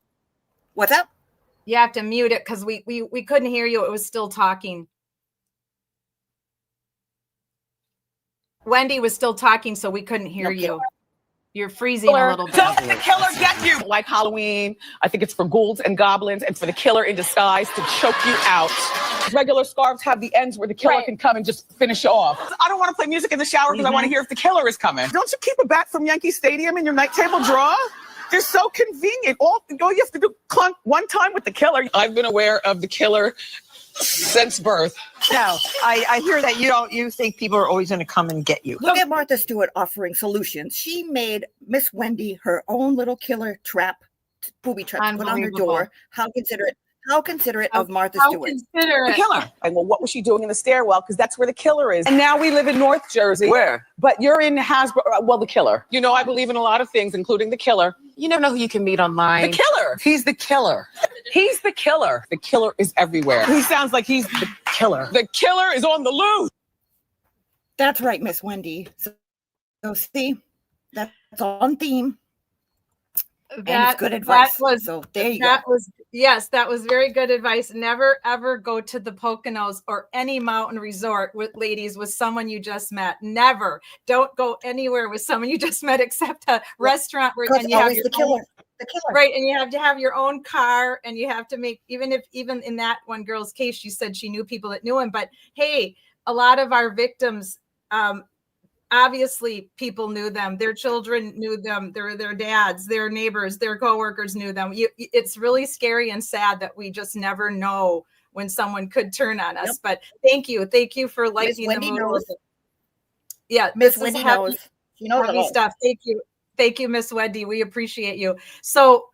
What's up? You have to mute it because we couldn't hear you. It was still talking. Wendy was still talking, so we couldn't hear Okay. you. You're freezing a little bit. Don't the killer get you? Like Halloween, I think it's for ghouls and goblins and for the killer in disguise to choke you out. Regular scarves have the ends where the killer can come and just finish you off. I don't want to play music in the shower because I want to hear if the killer is coming. Don't you keep a bat from Yankee Stadium in your night table drawer? They're so convenient. All you have to do clunk one time with the killer. I've been aware of the killer since birth. No, I hear that you think people are always going to come and get you. Look at Martha Stewart offering solutions. She made Miss Wendy her own little killer trap, booby trap to put on her Unbelievable. door. How considerate of Martha How Stewart. The considerate. killer. And well, what was she doing in the stairwell? Because that's where the killer is. And now we live in North Jersey. Where? But you're in Hasbro. Well, the killer. You know, I believe in a lot of things, including the killer. You never know who you can meet online. The killer. He's the killer. He's the killer. The killer is everywhere. He sounds like he's the Killer. The killer is on the loose. That's right, Miss Wendy. So see, that's on theme. And it's good advice. So there you go. Yes, that was very good advice. Never ever go to the Poconos or any mountain resort with ladies with someone you just met. Never. Don't go anywhere with someone you just met except a restaurant where Because and you have always your the killer. own, The killer. right, and you have to have your own car, and you have to make even in that one girl's case, she said she knew people that knew him. But hey, a lot of our victims, obviously people knew them, their children knew them, their dads, their neighbors, their coworkers knew them. It's really scary and sad that we just never know when someone could turn on us. Yep. But thank you for lightening the Wendy mood. knows. Yeah, Miss this is Wendy heavy, knows. She knows it heavy all. stuff. Thank you, Miss Wendy. We appreciate you. So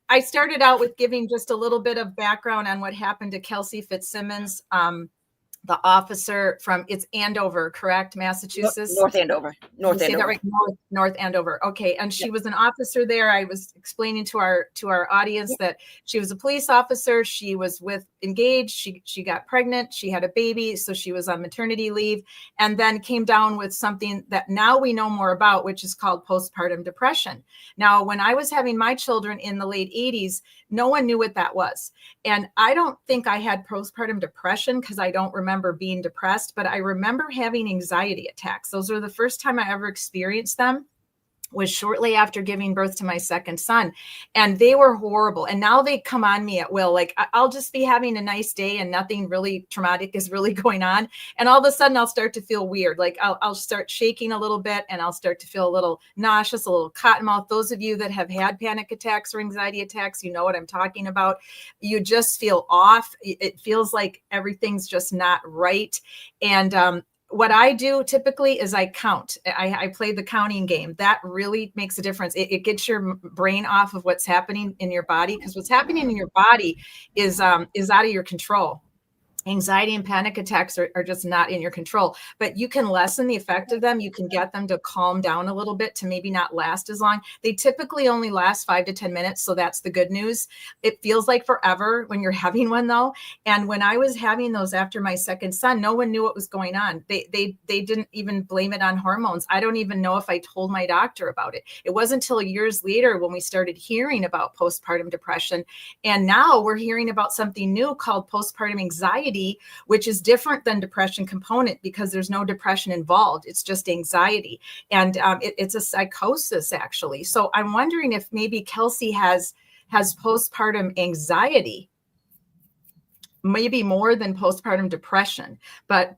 I started out with giving just a little bit of background on what happened to Kelsey Fitzsimmons, the officer from it's Andover, correct? Massachusetts? North Andover. North You say that Andover. right? North Andover. Okay. And she was an officer there. I was explaining to our audience that she was a police officer. She was engaged. She got pregnant. She had a baby. So she was on maternity leave and then came down with something that now we know more about, which is called postpartum depression. Now, when I was having my children in the late 80s, no one knew what that was. And I don't think I had postpartum depression because I don't remember being depressed, but I remember having anxiety attacks. Those were the first time I ever experienced them. Was shortly after giving birth to my second son, and they were horrible. And now they come on me at will. Like I'll just be having a nice day and nothing really traumatic is really going on. And all of a sudden I'll start to feel weird. Like I'll start shaking a little bit and I'll start to feel a little nauseous, a little cotton mouth. Those of you that have had panic attacks or anxiety attacks, you know what I'm talking about. You just feel off. It feels like everything's just not right. And, what I do typically is I count. I play the counting game. That really makes a difference. It gets your brain off of what's happening in your body, because what's happening in your body is out of your control. Anxiety and panic attacks are just not in your control, but you can lessen the effect of them. You can get them to calm down a little bit to maybe not last as long. They typically only last 5 to 10 minutes. So that's the good news. It feels like forever when you're having one though. And when I was having those after my second son, no one knew what was going on. They didn't even blame it on hormones. I don't even know if I told my doctor about it. It wasn't until years later when we started hearing about postpartum depression. And now we're hearing about something new called postpartum anxiety, which is different than depression component because there's no depression involved. It's just anxiety. And it's a psychosis actually. So I'm wondering if maybe Kelsey has postpartum anxiety, maybe more than postpartum depression, but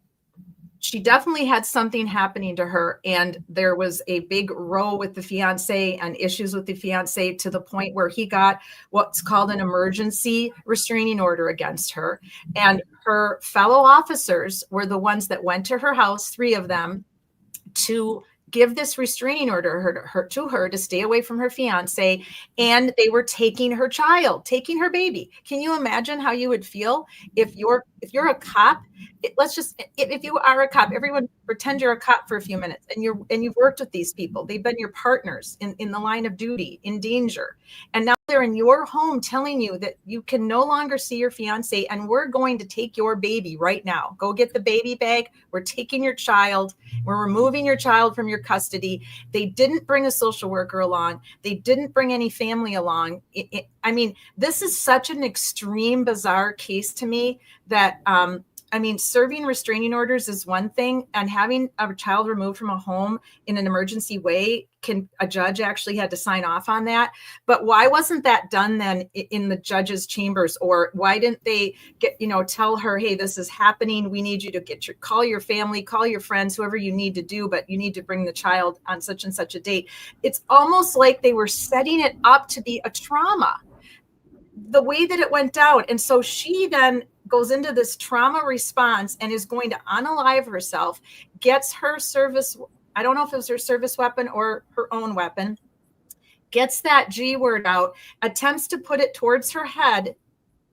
she definitely had something happening to her. And there was a big row with the fiance and issues with the fiance to the point where he got what's called an emergency restraining order against her. And her fellow officers were the ones that went to her house, 3 of them, to give this restraining order to her to stay away from her fiance. And they were taking her child, taking her baby. Can you imagine how you would feel if you're a cop? If you are a cop, everyone pretend you're a cop for a few minutes and you've worked with these people. They've been your partners in the line of duty, in danger. And now there in your home telling you that you can no longer see your fiance and we're going to take your baby right now. Go get the baby bag. We're taking your child. We're removing your child from your custody. They didn't bring a social worker along. They didn't bring any family along. I mean, this is such an extreme, bizarre case to me that, I mean, serving restraining orders is one thing, and having a child removed from a home in an emergency way, a judge actually had to sign off on that. But why wasn't that done then in the judge's chambers? Or why didn't they tell her, hey, this is happening. We need you to call your family, call your friends, whoever you need to do, but you need to bring the child on such and such a date. It's almost like they were setting it up to be a trauma, the way that it went down. And so she then goes into this trauma response and is going to unalive herself, gets her service, I don't know if it was her service weapon or her own weapon, gets that G word out, attempts to put it towards her head,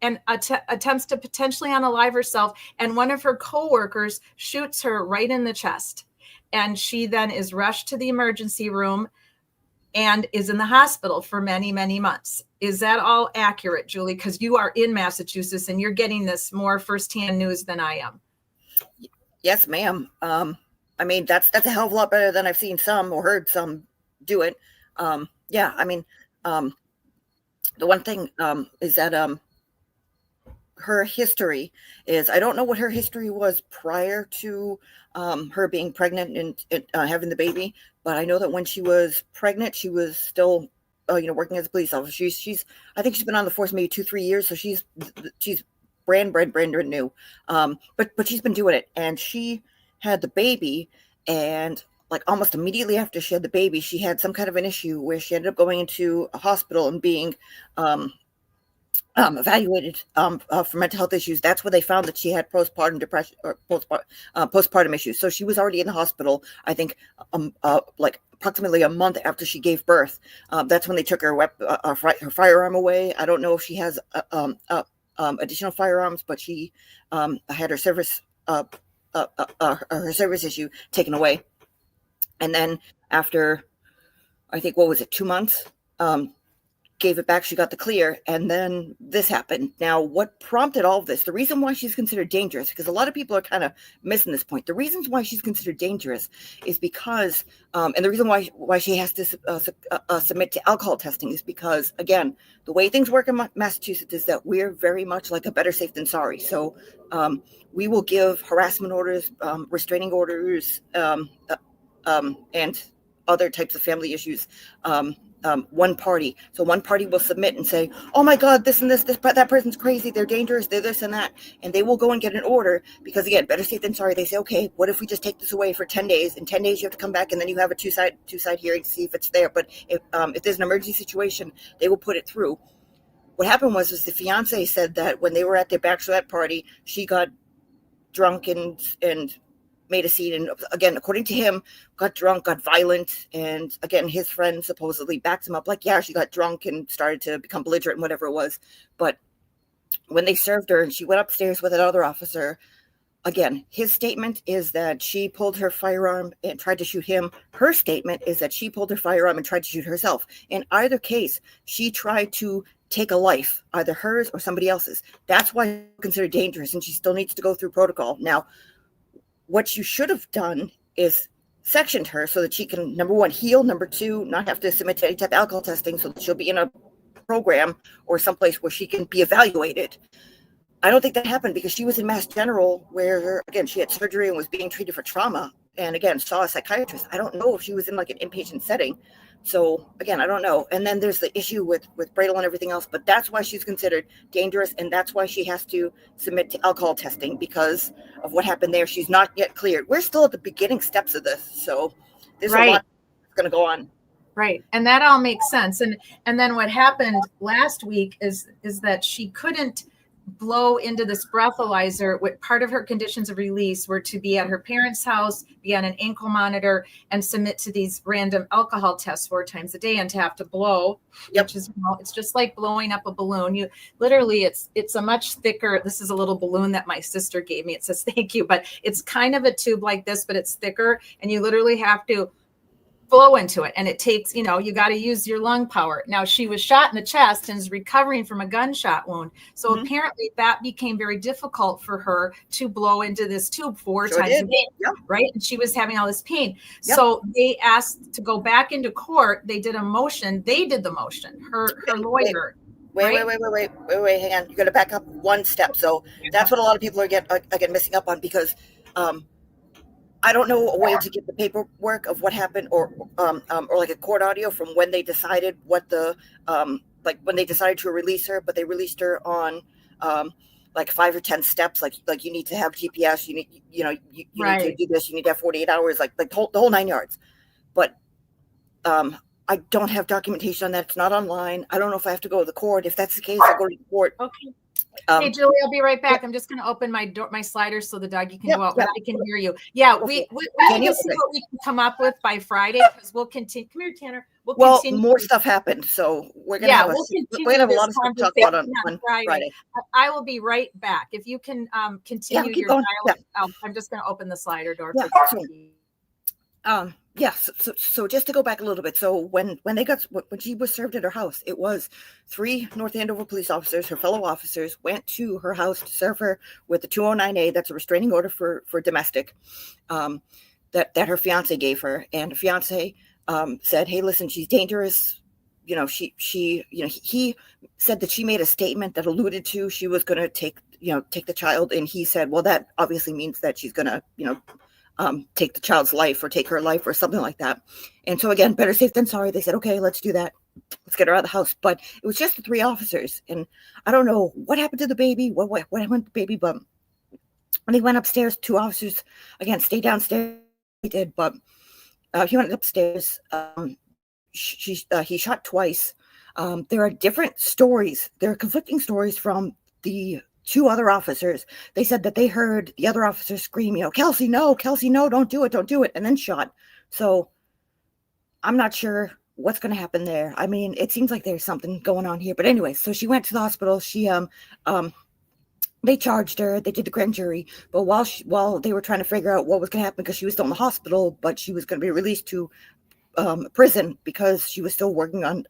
and attempts to potentially unalive herself. And one of her coworkers shoots her right in the chest. And she then is rushed to the emergency room and is in the hospital for many, many months. Is that all accurate, Julie? Because you are in Massachusetts and you're getting this more firsthand news than I am. Yes, ma'am. I mean, that's a hell of a lot better than I've seen some or heard some do it. Yeah, I mean, the one thing is that her history is, I don't know what her history was prior to her being pregnant and having the baby, but I know that when she was pregnant, she was still, working as a police officer. I think she's been on the force maybe 2-3 years, so she's brand new. But she's been doing it, and she had the baby, and like almost immediately after she had the baby, she had some kind of an issue where she ended up going into a hospital and being evaluated for mental health issues. That's where they found that she had postpartum depression or postpartum issues. So she was already in the hospital, I think, like approximately a month after she gave birth. That's when they took her her firearm away. I don't know if she has additional firearms, but she had her service issue taken away. And then after, I think, 2 months, gave it back, she got the clear, and then this happened. Now, what prompted all of this, the reason why she's considered dangerous, because a lot of people are kind of missing this point, the reasons why she's considered dangerous is because, and the reason why she has to submit to alcohol testing is because, again, the way things work in Massachusetts is that we're very much like a better safe than sorry. So we will give harassment orders, restraining orders, and other types of family issues, one party. So one party will submit and say, oh my God, this and this, that person's crazy, they're dangerous, they're this and that. And they will go and get an order because, again, better safe than sorry. They say, okay, what if we just take this away for 10 days? In 10 days, you have to come back and then you have a two-side hearing to see if it's there. But if there's an emergency situation, they will put it through. What happened was the fiance said that when they were at their bachelorette party, she got drunk and made a scene, and again, according to him, got drunk, got violent, and again, his friend supposedly backed him up, like, yeah, she got drunk and started to become belligerent and whatever it was. But when they served her and she went upstairs with another officer, again, his statement is that she pulled her firearm and tried to shoot him. Her statement is that she pulled her firearm and tried to shoot herself. In either case, she tried to take a life, either hers or somebody else's. That's why she's considered dangerous, and she still needs to go through protocol. Now, what you should have done is sectioned her so that she can, number one, heal, number two, not have to submit to any type of alcohol testing, so that she'll be in a program or someplace where she can be evaluated. I don't think that happened because she was in Mass General where, again, she had surgery and was being treated for trauma, and again, saw a psychiatrist. I don't know if she was in like an inpatient setting. So again, I don't know. And then there's the issue with Bradel and everything else, but that's why she's considered dangerous, and that's why she has to submit to alcohol testing because of what happened there. She's not yet cleared. We're still at the beginning steps of this, so there's a lot going to go on. Right, and that all makes sense. And then what happened last week is that she couldn't blow into this breathalyzer. With part of her conditions of release were to be at her parents' house, be on an ankle monitor, and submit to these random alcohol tests 4 times a day, and to have to blow. Yep. Which is, it's just like blowing up a balloon. You literally, it's a much thicker. This is a little balloon that my sister gave me. It says thank you, but it's kind of a tube like this, but it's thicker, and you literally have to blow into it, and it takes, you got to use your lung power. Now, she was shot in the chest and is recovering from a gunshot wound. So apparently that became very difficult for her to blow into this tube four times a day, right? And she was having all this pain. So they asked to go back into court. They did a motion. They did the motion. Her lawyer. Wait, hang on. You got to back up one step. So that's what a lot of people are getting missing up on, because I don't know a way to get the paperwork of what happened, or like a court audio from when they decided what the like when they decided to release her, but they released her on like 5 or 10 steps. Like you need to have GPS. You need you need to do this. You need to have 48 hours. Like the whole 9 yards. But I don't have documentation on that. It's not online. I don't know if I have to go to the court. If that's the case, I'll go to the court. Okay. Hey, Julie, I'll be right back. I'm just going to open my sliders so the doggy can go out, but I can hear you. Yeah, we need to see what we can come up with by Friday, because we'll continue. Come here, Tanner. Well, more stuff happened, so we're going to have a lot of stuff to talk about on Friday. I will be right back. If you can continue your dialogue, I'm just going to open the slider door. So just to go back a little bit. So when she was served at her house, it was 3 North Andover police officers, her fellow officers, went to her house to serve her with the 209A. That's a restraining order for domestic, that her fiance gave her. And her fiance said, "Hey, listen, she's dangerous." He said that she made a statement that alluded to she was going to take the child, and he said, "Well, that obviously means that she's going to take the child's life, or take her life, or something like that." And so again, better safe than sorry. They said, "Okay, let's do that. Let's get her out of the house." But it was just the 3 officers, and I don't know what happened to the baby. What happened to the baby? But when they went upstairs, 2 officers again stayed downstairs. They did, but he went upstairs. He shot twice. There are different stories. There are conflicting stories from the 2 other officers. They said that they heard the other officers scream, "Kelsey, no, don't do it," and then shot. So I'm not sure what's going to happen there. I mean, it seems like there's something going on here. But anyway, so she went to the hospital. She they charged her. They did the grand jury. But while they were trying to figure out what was going to happen, because she was still in the hospital, but she was going to be released to prison because she was still working on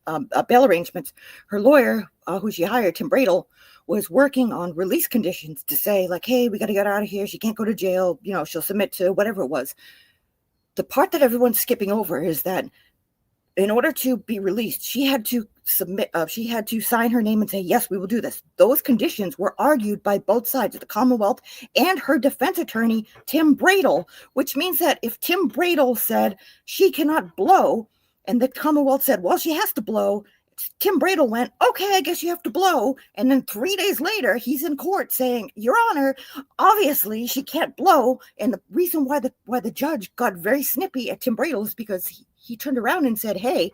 bail arrangements, her lawyer, who she hired, Tim Bradle, was working on release conditions to say, like, "Hey, we got to get her out of here. She can't go to jail. She'll submit to whatever it was." The part that everyone's skipping over is that in order to be released, she had to submit. She had to sign her name and say, "Yes, we will do this." Those conditions were argued by both sides of the Commonwealth and her defense attorney, Tim Bradle, which means that if Tim Bradle said she cannot blow, and the Commonwealth said, "Well, she has to blow," Tim Bradle went, "Okay, I guess you have to blow." And then 3 days later, he's in court saying, "Your Honor, obviously she can't blow." And the reason why the judge got very snippy at Tim Bradle is because he turned around and said, "Hey,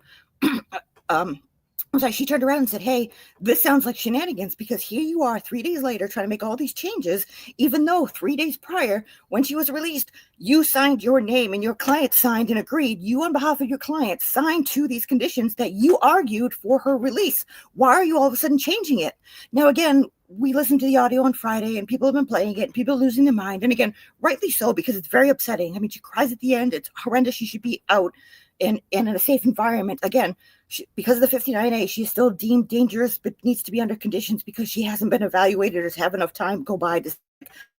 she turned around and said, 'Hey, this sounds like shenanigans, because here you are 3 days later trying to make all these changes, even though 3 days prior, when she was released, you signed your name and your client signed and agreed. You, on behalf of your client, signed to these conditions that you argued for her release. Why are you all of a sudden changing it?'" Now, again, we listened to the audio on Friday, and people have been playing it, and people are losing their mind. And again, rightly so, because it's very upsetting. I mean, she cries at the end. It's horrendous. She should be out and in a safe environment. Again, because of the 59A, she's still deemed dangerous, but needs to be under conditions because she hasn't been evaluated or to have enough time go by to say,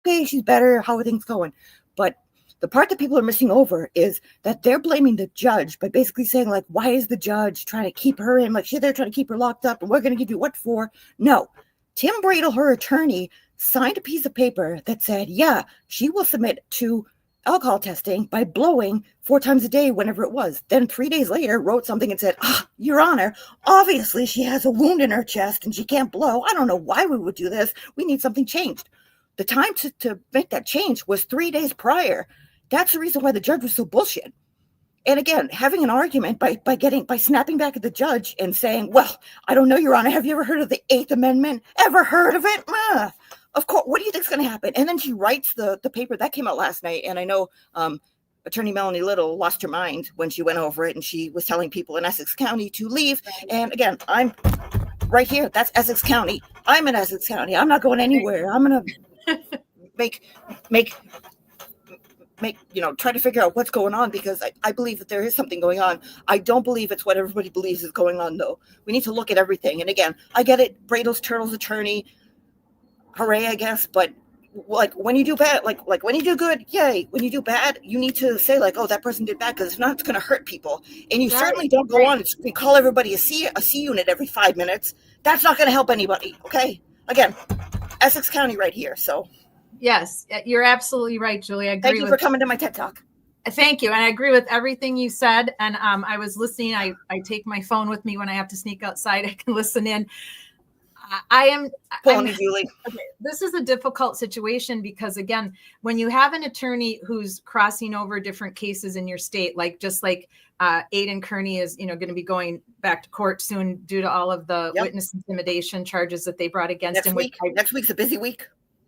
"Okay, she's better. How are things going?" But the part that people are missing over is that they're blaming the judge by basically saying, like, "Why is the judge trying to keep her in? Like, they're trying to keep her locked up, and we're going to give you what for?" No. Tim Bradle, her attorney, signed a piece of paper that said, yeah, she will submit to alcohol testing by blowing 4 times a day, whenever it was. Then 3 days later wrote something and said, "Your Honor, obviously she has a wound in her chest and she can't blow. I don't know why we would do this. We need something changed." The time to make that change was 3 days prior. That's the reason why the judge was so bullshit. And again, having an argument by snapping back at the judge and saying, "Well, I don't know, Your Honor, have you ever heard of the 8th Amendment? Ever heard of it? Of course, what do you think's going to happen?" And then she writes the paper that came out last night. And I know Attorney Melanie Little lost her mind when she went over it, and she was telling people in Essex County to leave. And again, I'm right here. That's Essex County. I'm in Essex County. I'm not going anywhere. I'm going to try to figure out what's going on, because I believe that there is something going on. I don't believe it's what everybody believes is going on, though. We need to look at everything. And again, I get it. Bradle's Turtle's attorney. Hooray, I guess. But like when you do bad, like when you do good, yay. When you do bad, you need to say like, oh, that person did bad, because if not, it's going to hurt people. And you certainly don't go on and call everybody a C unit every 5 minutes. That's not going to help anybody. Okay. Again, Essex County right here. So. Yes, you're absolutely right, Julie. I agree. Thank you for coming to my TED Talk. Thank you. And I agree with everything you said. And I was listening. I take my phone with me when I have to sneak outside. I can listen in. I'm Julie. Okay, this is a difficult situation because, again, when you have an attorney who's crossing over different cases in your state, just like Aiden Kearney is, going to be going back to court soon due to all of the witness intimidation charges that they brought against him. Next week's a busy week.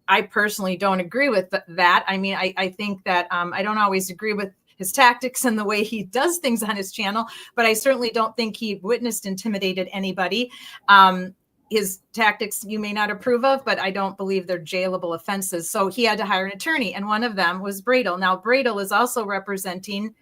I personally don't agree with that. I mean, I think that I don't always agree with his tactics and the way he does things on his channel, but I certainly don't think he witnessed intimidated anybody. His tactics you may not approve of, but I don't believe they're jailable offenses. So he had to hire an attorney, and one of them was Bradle. Now, Bradle is also representing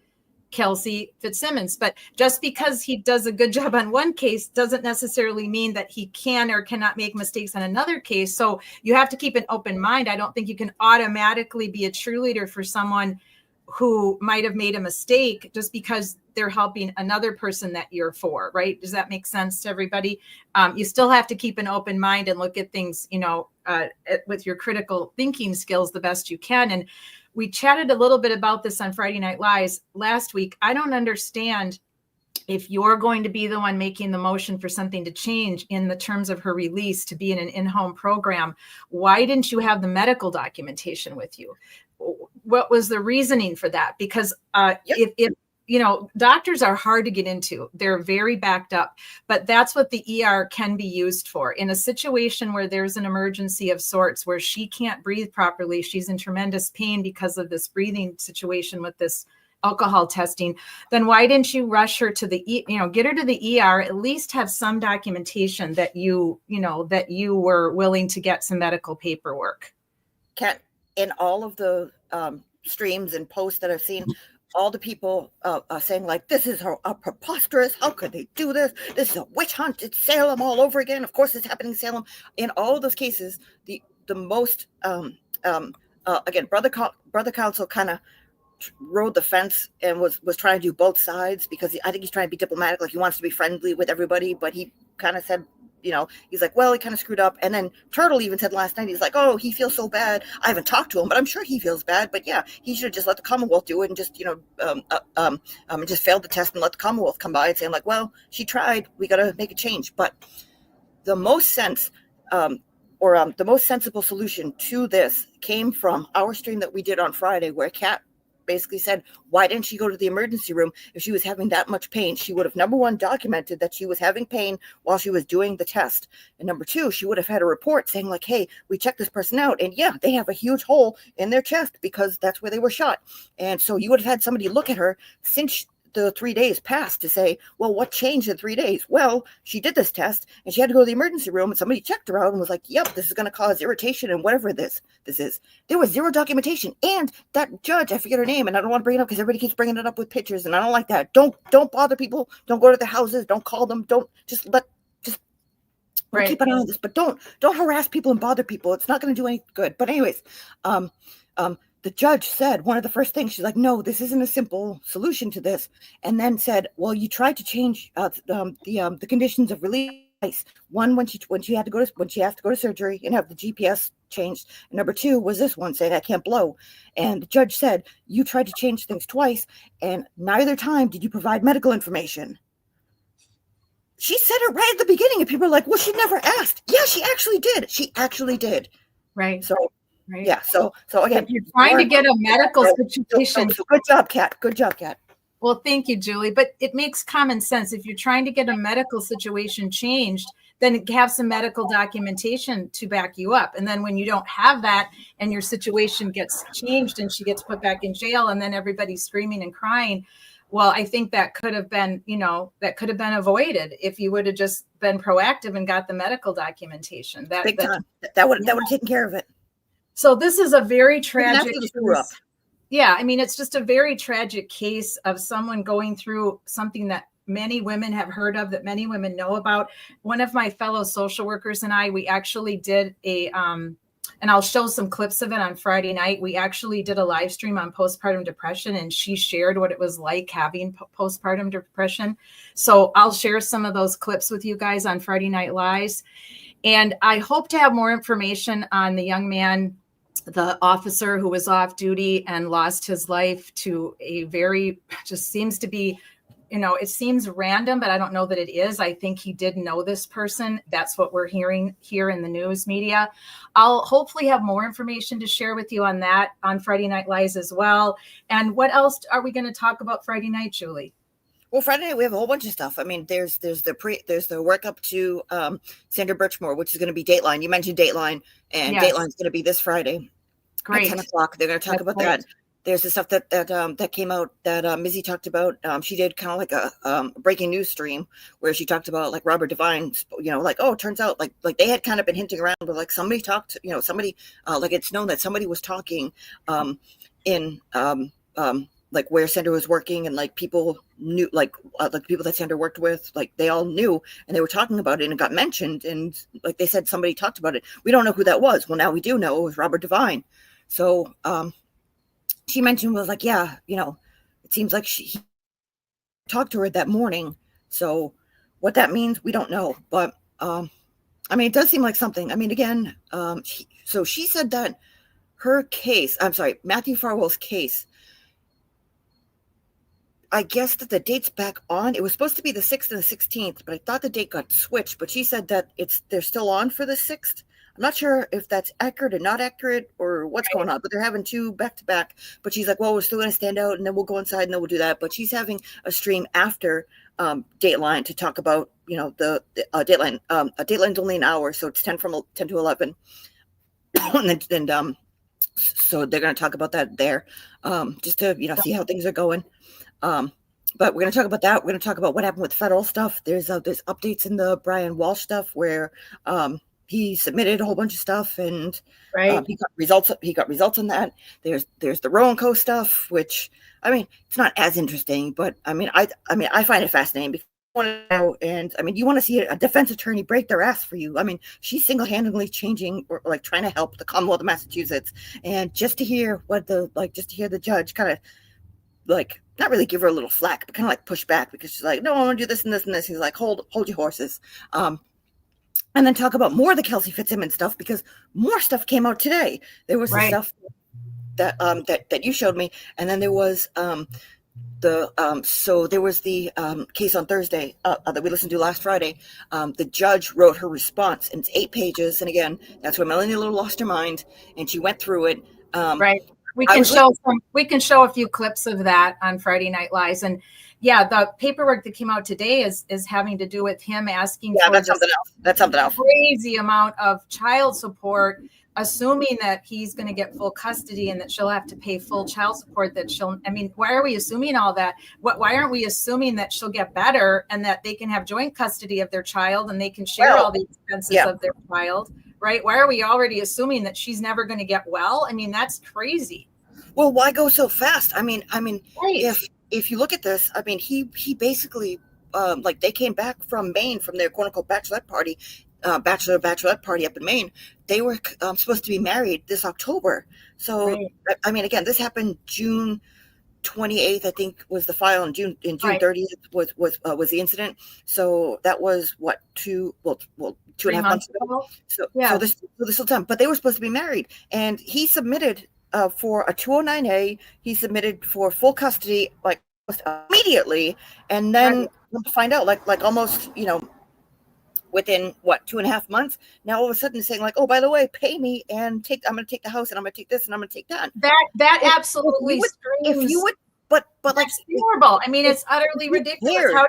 Kelsey Fitzsimmons, but just because he does a good job on one case doesn't necessarily mean that he can or cannot make mistakes on another case. So you have to keep an open mind. I don't think you can automatically be a cheerleader for someone who might have made a mistake just because they're helping another person that you're for, right? Does that make sense to everybody? You still have to keep an open mind and look at things, with your critical thinking skills the best you can. And we chatted a little bit about this on Friday Night Lives last week. I don't understand, if you're going to be the one making the motion for something to change in the terms of her release to be in an in-home program, why didn't you have the medical documentation with you? What was the reasoning for that? Because if doctors are hard to get into. They're very backed up, but that's what the ER can be used for. In a situation where there's an emergency of sorts, where she can't breathe properly, she's in tremendous pain because of this breathing situation with this alcohol testing, then why didn't you rush her to get her to the ER, at least have some documentation that you were willing to get some medical paperwork? Kat, in all of the streams and posts that I've seen, all the people saying like, this is preposterous. How could they do this? This is a witch hunt. It's Salem all over again. Of course, it's happening in Salem. In all of those cases, the most again, brother counsel kind of rode the fence and was trying to do both sides, because I think he's trying to be diplomatic, like he wants to be friendly with everybody, but he kind of said, he's like, well, he kind of screwed up. And then Turtle even said last night, he's like, oh, he feels so bad. I haven't talked to him, but I'm sure he feels bad. But yeah, he should have just let the Commonwealth do it and just, just failed the test and let the Commonwealth come by and saying like, well, she tried, we got to make a change. But the most the most sensible solution to this came from our stream that we did on Friday, where Kat basically said, why didn't she go to the emergency room if she was having that much pain? She would have, number one, documented that she was having pain while she was doing the test. And number two, she would have had a report saying like, hey, we checked this person out, and yeah, they have a huge hole in their chest because that's where they were shot. And so you would have had somebody look at her since the 3 days passed to say, well, what changed in 3 days? Well, she did this test and she had to go to the emergency room, and somebody checked her out and was like, yep, this is going to cause irritation and whatever this is. There was zero documentation. And that judge, I forget her name, and I don't want to bring it up because everybody keeps bringing it up with pictures, and I don't like that. Don't bother people. Don't go to their houses. Don't call them. Don't just right. Keep an eye on this, but don't harass people and bother people. It's not going to do any good. But anyways, the judge said one of the first things, she's like, no, this isn't a simple solution to this. And then said, well, you tried to change the conditions of release. One, when she has to go to surgery and have the GPS changed. And number two was this one saying, I can't blow. And the judge said, you tried to change things twice, and neither time did you provide medical information. She said it right at the beginning, and people are like, well, she never asked. Yeah, she actually did. She actually did. Right. So, right. Yeah. So again, if you're trying to get a medical situation. So good job, Kat. Good job, Kat. Well, thank you, Julie. But it makes common sense. If you're trying to get a medical situation changed, then have some medical documentation to back you up. And then when you don't have that and your situation gets changed and she gets put back in jail and then everybody's screaming and crying, well, I think that could have been, avoided if you would have just been proactive and got the medical documentation. Big time. That would have taken care of it. So this is a very tragic. Yeah, I mean, it's just a very tragic case of someone going through something that many women have heard of, that many women know about. One of my fellow social workers and I, we actually did and I'll show some clips of it on Friday night. We actually did a live stream on postpartum depression, and she shared what it was like having postpartum depression. So I'll share some of those clips with you guys on Friday Night Lives. And I hope to have more information on the young man, the officer who was off duty and lost his life to a very, just seems to be, it seems random, but I don't know that it is. I think he did know this person. That's what we're hearing here in the news media. I'll hopefully have more information to share with you on that on Friday Night Lives as well. And what else are we going to talk about Friday night, Julie? Well, Friday night we have a whole bunch of stuff. I mean, there's the work up to Sandra Birchmore, which is going to be Dateline. You mentioned Dateline, and Yes. Dateline's going to be this Friday. Great. At 10 o'clock. They're going to talk about that. There's the stuff that came out that Mizzy talked about. She did kind of like a breaking news stream where she talked about like Robert Devine, like, oh, it turns out like they had kind of been hinting around, but like somebody talked, somebody like it's known that somebody was talking in like where Sandra was working, and like people knew, like people that Sandra worked with, like they all knew, and they were talking about it, and it got mentioned, and like they said somebody talked about it. We don't know who that was. Well, now we do know. It was Robert Devine. So she mentioned, was like, yeah, it seems like he talked to her that morning. So what that means, we don't know. But I mean, it does seem like something. I mean, again, she said that her case, Matthew Farwell's case, I guess that the date's back on. It was supposed to be the 6th and the 16th, but I thought the date got switched. But she said that they're still on for the 6th. I'm not sure if that's accurate or not accurate or what's going on, but they're having two back to back. But she's like, well, we're still going to stand out, and then we'll go inside, and then we'll do that. But she's having a stream after Dateline to talk about, the Dateline. Dateline's only an hour, so it's 10 to 11. and so they're going to talk about that there, just to see how things are going. But we're going to talk about that. We're going to talk about what happened with federal stuff. There's updates in the Brian Walsh stuff where he submitted a whole bunch of stuff, and he got results. He got results on that. There's the Roe and Co stuff, which I mean, it's not as interesting, but I mean, I find it fascinating because you want to know, and I mean, you want to see a defense attorney break their ass for you. I mean, she's single-handedly changing or like trying to help the Commonwealth of Massachusetts, and just to hear the judge kind of like not really give her a little flack, but kind of like push back because she's like, no, I want to do this and this and this. He's like, hold your horses. And then talk about more of the Kelsey Fitzsimmons stuff because more stuff came out today. There was the stuff that you showed me, and then there was there was the case on Thursday that we listened to last Friday. The judge wrote her response, and it's 8 pages. And again, that's where Melanie Little lost her mind, and she went through it. We can show a few clips of that on Friday Night Lives. And yeah, the paperwork that came out today is having to do with him asking for that's something else. Crazy amount of child support, assuming that he's going to get full custody and that she'll have to pay full child support. Why are we assuming all that? Why aren't we assuming that she'll get better and that they can have joint custody of their child and they can share all the expenses of their child? Right? Why are we already assuming that she's never going to get well? I mean, that's crazy. Well, why go so fast? I mean, if you look at this, I mean, he basically like they came back from Maine from their quote unquote bachelorette party up in Maine. They were supposed to be married this October. So I mean, again, this happened June 28th, I think, was the file, and June 30th was the incident. So that was what 2.5 months ago. So this whole time, but they were supposed to be married, and he submitted for a 209A. He submitted for full custody like immediately, and then find out like almost within 2.5 months. Now all of a sudden saying like, oh, by the way, pay me and I'm going to take the house and I'm going to take this and I'm going to take that. That absolutely screams. If you would. But that's horrible. I mean, it's utterly ridiculous. How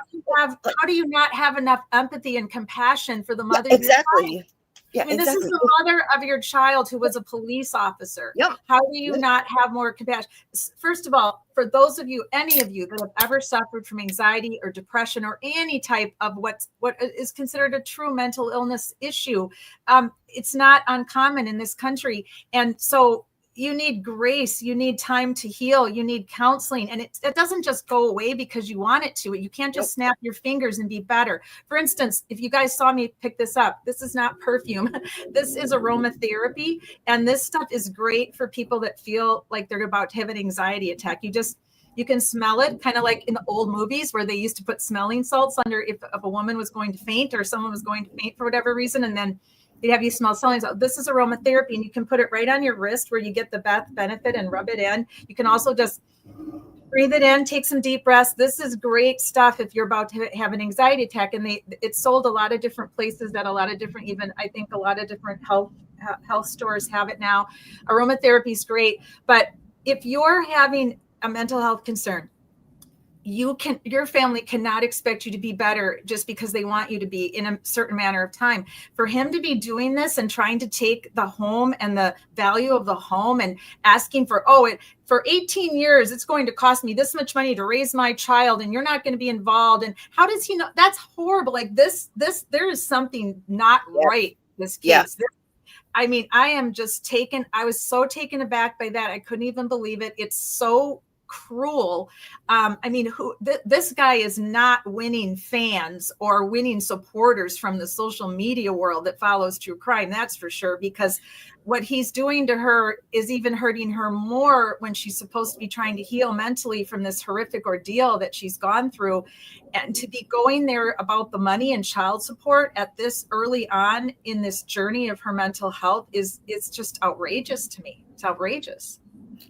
do you not have enough empathy and compassion for the mother? Exactly. Yeah, This is the mother of your child who was a police officer. Yep. How do you not have more compassion? First of all, for those of you, any of you that have ever suffered from anxiety or depression or any type of what is considered a true mental illness issue, it's not uncommon in this country. And so you need grace, you need time to heal, you need counseling, and it doesn't just go away because you want it to. You can't just snap your fingers and be better. For instance, if you guys saw me pick this up, this is not perfume. This is aromatherapy, and this stuff is great for people that feel like they're about to have an anxiety attack. You can smell it, kind of like in the old movies where they used to put smelling salts under if a woman was going to faint or someone was going to faint for whatever reason, and then they have you smell smelling salts. This is aromatherapy, and you can put it right on your wrist where you get the best benefit and rub it in. You can also just breathe it in, take some deep breaths. This is great stuff if you're about to have an anxiety attack. And it's sold a lot of different places that a lot of different, even I think a lot of different health stores have it now. Aromatherapy is great, but if you're having a mental health concern, your family cannot expect you to be better just because they want you to be in a certain manner of time. For him to be doing this and trying to take the home and the value of the home and asking for, for 18 years, it's going to cost me this much money to raise my child, and you're not going to be involved. And how does he know? That's horrible. Like this, there is something not right in this case. I mean, I was so taken aback by that. I couldn't even believe it. It's so cruel. I mean, this guy is not winning fans or winning supporters from the social media world that follows true crime. That's for sure, because what he's doing to her is even hurting her more when she's supposed to be trying to heal mentally from this horrific ordeal that she's gone through. And to be going there about the money and child support at this early on in this journey of her mental health it's just outrageous to me. It's outrageous.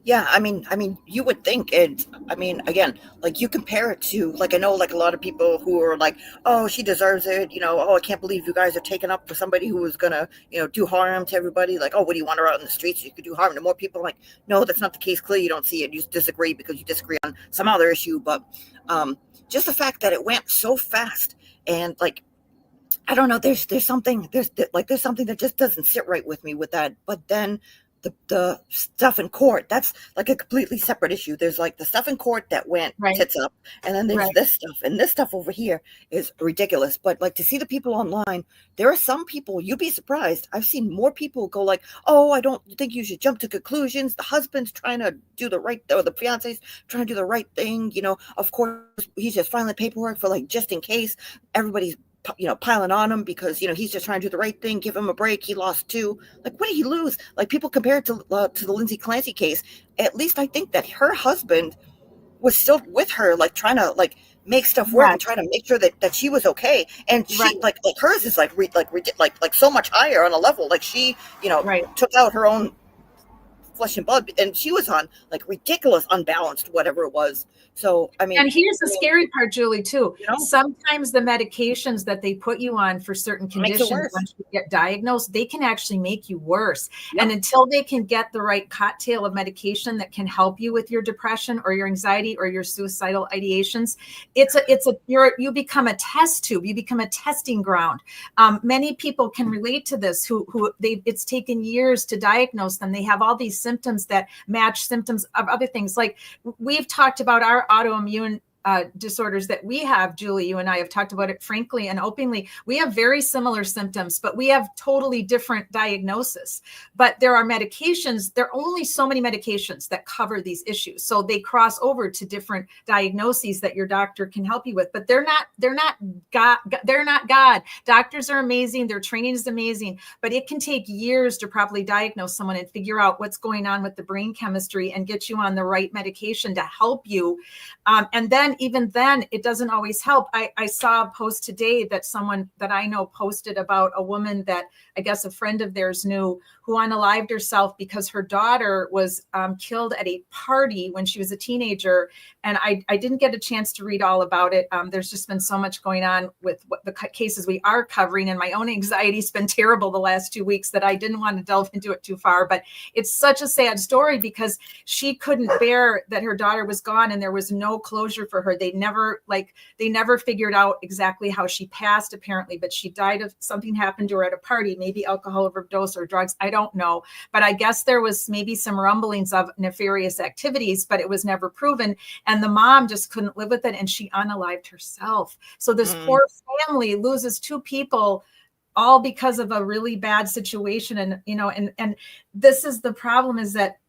Yeah, I mean, you would think, and I mean, again, like you compare it to, like, I know, like a lot of people who are like, oh, she deserves it, I can't believe you guys are taking up for somebody who was gonna, do harm to everybody. Like, oh, what do you want her out in the streets? You could do harm to more people. Like, no, that's not the case. Clearly, you don't see it. You disagree because you disagree on some other issue. But just the fact that it went so fast, and like, I don't know, there's something that just doesn't sit right with me with that. But then the stuff in court, that's like a completely separate issue. There's like the stuff in court that went tits up, and then there's this stuff, and this stuff over here is ridiculous. But like, to see the people online, there are some people, you'd be surprised, I've seen more people go like, oh, I don't think you should jump to conclusions. The husband's trying to do the right, or the fiance's trying to do the right thing. Of course he's just filing paperwork for, like, just in case. Everybody's piling on him because, he's just trying to do the right thing. Give him a break. He lost 2. Like, what did he lose? Like, people compare it to the Lindsay Clancy case. At least I think that her husband was still with her, like, trying to, like, make stuff work and trying to make sure that she was okay. And she, like hers is like so much higher on a level. Like, she, took out her own flesh and blood, and she was on, like, ridiculous, unbalanced, whatever it was. So, I mean, and here's the scary part, Julie, too. Sometimes the medications that they put you on for certain conditions, once you get diagnosed, they can actually make you worse. And until they can get the right cocktail of medication that can help you with your depression or your anxiety or your suicidal ideations, you become a test tube. You become a testing ground. Many people can relate to this it's taken years to diagnose them. They have all these symptoms that match symptoms of other things. Like, we've talked about our autoimmune disorders that we have. Julie, you and I have talked about it frankly and openly. We have very similar symptoms, but we have totally different diagnosis. But there are medications. There are only so many medications that cover these issues. So they cross over to different diagnoses that your doctor can help you with. But they're not God. Doctors are amazing. Their training is amazing, but it can take years to properly diagnose someone and figure out what's going on with the brain chemistry and get you on the right medication to help you. And then even then, it doesn't always help. I saw a post today that someone that I know posted about a woman that I guess a friend of theirs knew, who unalived herself because her daughter was killed at a party when she was a teenager. And I didn't get a chance to read all about it. There's just been so much going on with what the cases we are covering, and my own anxiety's been terrible the last 2 weeks that I didn't want to delve into it too far. But it's such a sad story because she couldn't bear that her daughter was gone and there was no closure for her. They never figured out exactly how she passed, apparently, but she died of something happened to her at a party, maybe alcohol overdose or drugs. I don't know. But I guess there was maybe some rumblings of nefarious activities, but it was never proven. And the mom just couldn't live with it, and she unalived herself. So this poor family loses 2 people all because of a really bad situation. And, and this is the problem, is that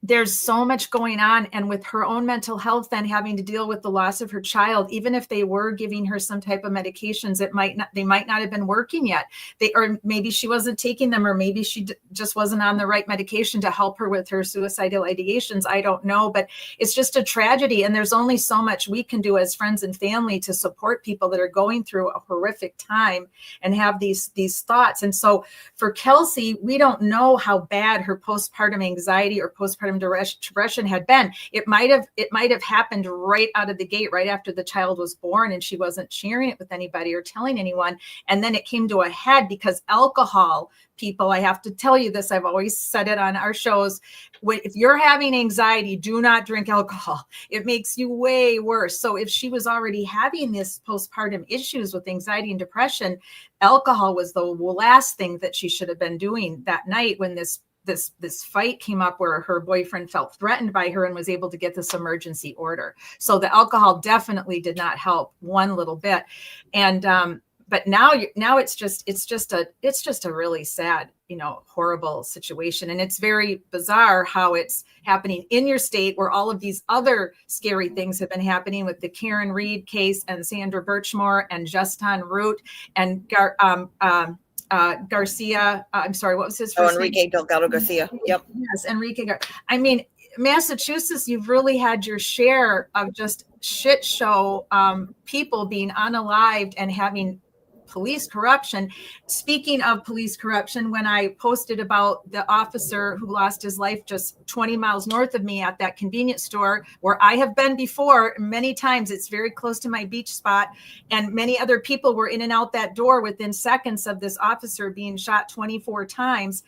there's so much going on, and with her own mental health and having to deal with the loss of her child, even if they were giving her some type of medications, they might not have been working yet. Or maybe she wasn't taking them, or maybe she just wasn't on the right medication to help her with her suicidal ideations. I don't know, but it's just a tragedy. And there's only so much we can do as friends and family to support people that are going through a horrific time and have these thoughts. And so for Kelsey, we don't know how bad her postpartum anxiety or postpartum depression had been. It might have happened right out of the gate, right after the child was born, and she wasn't sharing it with anybody or telling anyone. And then it came to a head because alcohol, people, I have to tell you this, I've always said it on our shows, if you're having anxiety, do not drink alcohol. It makes you way worse. So if she was already having this postpartum issues with anxiety and depression, alcohol was the last thing that she should have been doing that night when this fight came up where her boyfriend felt threatened by her and was able to get this emergency order. So the alcohol definitely did not help one little bit. And but now it's just a really sad, horrible situation. And it's very bizarre how it's happening in your state, where all of these other scary things have been happening with the Karen Reed case and Sandra Birchmore and Justin Root and Garcia. I'm sorry, what was his first Enrique name? Delgado Garcia. Yep. Yes, Enrique. I mean, Massachusetts, you've really had your share of just shit show people being unalived and having police corruption. Speaking of police corruption, when I posted about the officer who lost his life just 20 miles north of me at that convenience store where I have been before many times, it's very close to my beach spot, and many other people were in and out that door within seconds of this officer being shot 24 times.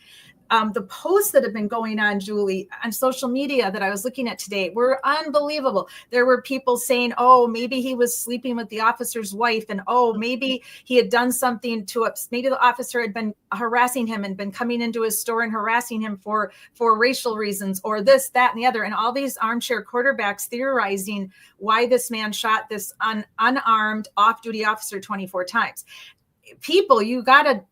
The posts that have been going on, Julie, on social media that I was looking at today were unbelievable. There were people saying, oh, maybe he was sleeping with the officer's wife, and oh, maybe he had done something to maybe the officer had been harassing him and been coming into his store and harassing him for racial reasons, or this, that, and the other. And all these armchair quarterbacks theorizing why this man shot this unarmed off-duty officer 24 times. People, you gotta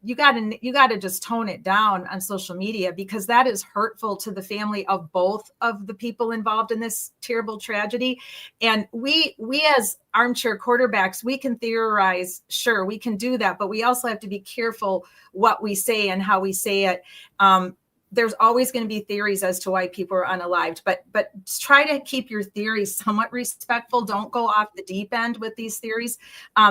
just tone it down on social media, because that is hurtful to the family of both of the people involved in this terrible tragedy. And we as armchair quarterbacks, we can theorize, sure, we can do that, but we also have to be careful what we say and how we say it. There's always going to be theories as to why people are unalived, but try to keep your theories somewhat respectful. Don't go off the deep end with these theories.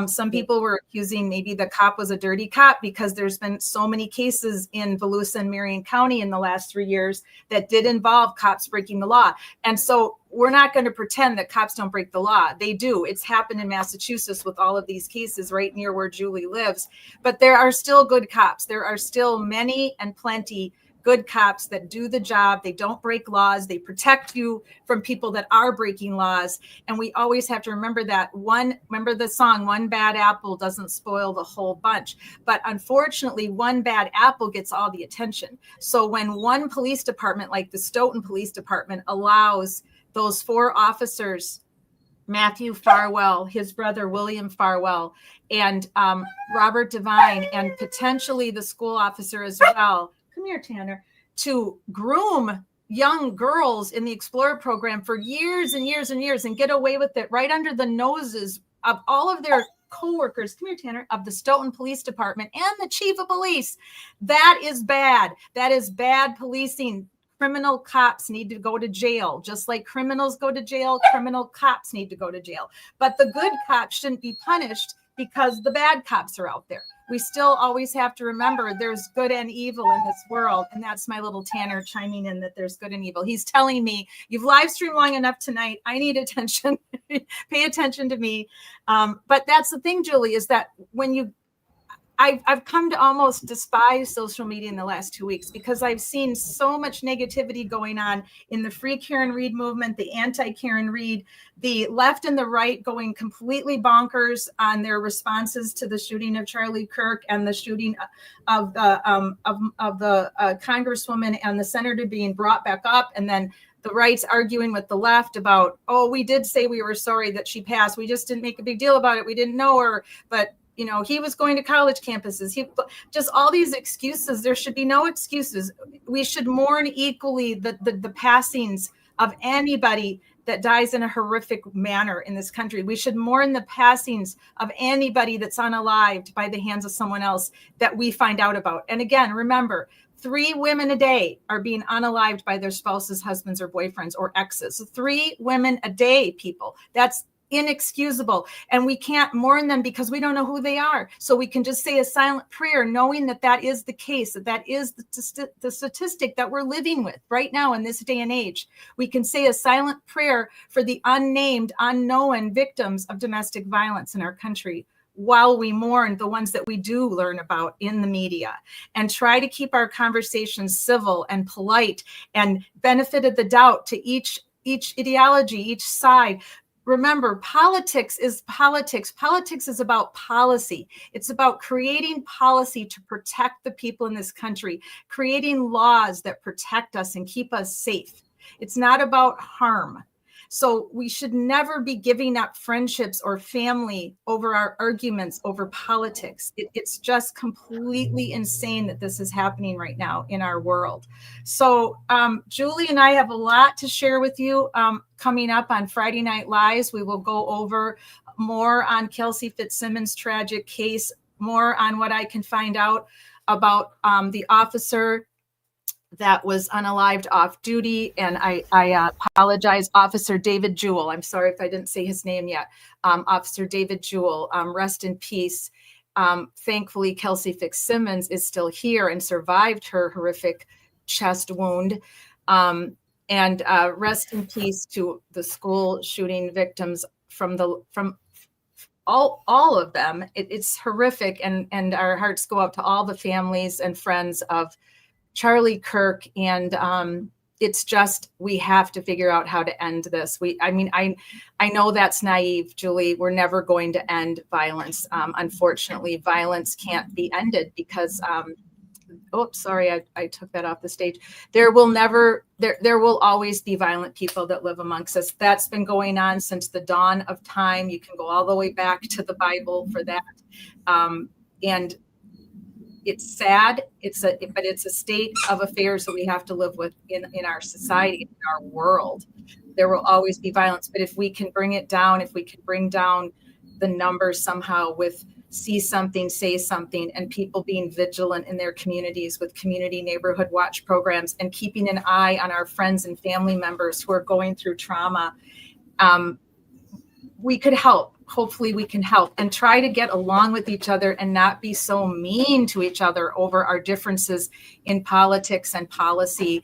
Some people were accusing maybe the cop was a dirty cop because there's been so many cases in Volusia and Marion County in the last 3 years that did involve cops breaking the law. And so we're not going to pretend that cops don't break the law. They do. It's happened in Massachusetts with all of these cases right near where Julie lives. But there are still good cops. There are still many and plenty good cops that do the job. They don't break laws. They protect you from people that are breaking laws. And we always have to remember that. Remember the song, one bad apple doesn't spoil the whole bunch. But unfortunately, one bad apple gets all the attention. So when one police department, like the Stoughton Police Department, allows those 4 officers, Matthew Farwell, his brother William Farwell, and Robert Devine, and potentially the school officer as well, come here, Tanner, to groom young girls in the Explorer program for years and years and years and get away with it right under the noses of all of their coworkers, come here, Tanner, of the Stoughton Police Department and the chief of police. That is bad. That is bad policing. Criminal cops need to go to jail. Just like criminals go to jail, criminal cops need to go to jail. But the good cops shouldn't be punished because the bad cops are out there. We still always have to remember there's good and evil in this world. And that's my little Tanner chiming in that there's good and evil. He's telling me, you've live streamed long enough tonight. I need attention. Pay attention to me. But that's the thing, Julie, is that when I've come to almost despise social media in the last 2 weeks because I've seen so much negativity going on in the free Karen Reed movement, the anti-Karen Reed, the left and the right going completely bonkers on their responses to the shooting of Charlie Kirk and the shooting of the congresswoman and the senator being brought back up, and then the right's arguing with the left about, oh, we did say we were sorry that she passed. We just didn't make a big deal about it. We didn't know her. But you know, he was going to college campuses. He just all these excuses. There should be no excuses. We should mourn equally the passings of anybody that dies in a horrific manner in this country. We should mourn the passings of anybody that's unalived by the hands of someone else that we find out about. And again, remember, 3 women a day are being unalived by their spouses, husbands, or boyfriends, or exes. So 3 women a day, people. That's inexcusable. And we can't mourn them because we don't know who they are. So we can just say a silent prayer, knowing that that is the case, that is the statistic that we're living with right now in this day and age. We can say a silent prayer for the unnamed, unknown victims of domestic violence in our country, while we mourn the ones that we do learn about in the media, and try to keep our conversations civil and polite and benefit of the doubt to each ideology, each side. Remember, politics is politics. Politics is about policy. It's about creating policy to protect the people in this country, creating laws that protect us and keep us safe. It's not about harm. So we should never be giving up friendships or family over our arguments over politics. It's just completely insane that this is happening right now in our world. So Julie and I have a lot to share with you coming up on Friday Night Lives. We will go over more on Kelsey Fitzsimmons' tragic case, more on what I can find out about the officer that was unalived off duty. And I apologize, Officer David Jewell. I'm sorry if I didn't say his name yet. Officer David Jewell, rest in peace. Thankfully, Kelsey Fitzsimmons is still here and survived her horrific chest wound. And rest in peace to the school shooting victims from all of them. It's horrific. And our hearts go out to all the families and friends of Charlie Kirk, and it's just, we have to figure out how to end this. I know that's naive, Julie. We're never going to end violence. Unfortunately, violence can't be ended because, I took that off the stage. There will always be violent people that live amongst us. That's been going on since the dawn of time. You can go all the way back to the Bible for that. And it's sad. But it's a state of affairs that we have to live with in our society, in our world. There will always be violence, but if we can bring it down, if we can bring down the numbers somehow with see something, say something, and people being vigilant in their communities with community neighborhood watch programs and keeping an eye on our friends and family members who are going through trauma, we could help. Hopefully we can help and try to get along with each other and not be so mean to each other over our differences in politics and policy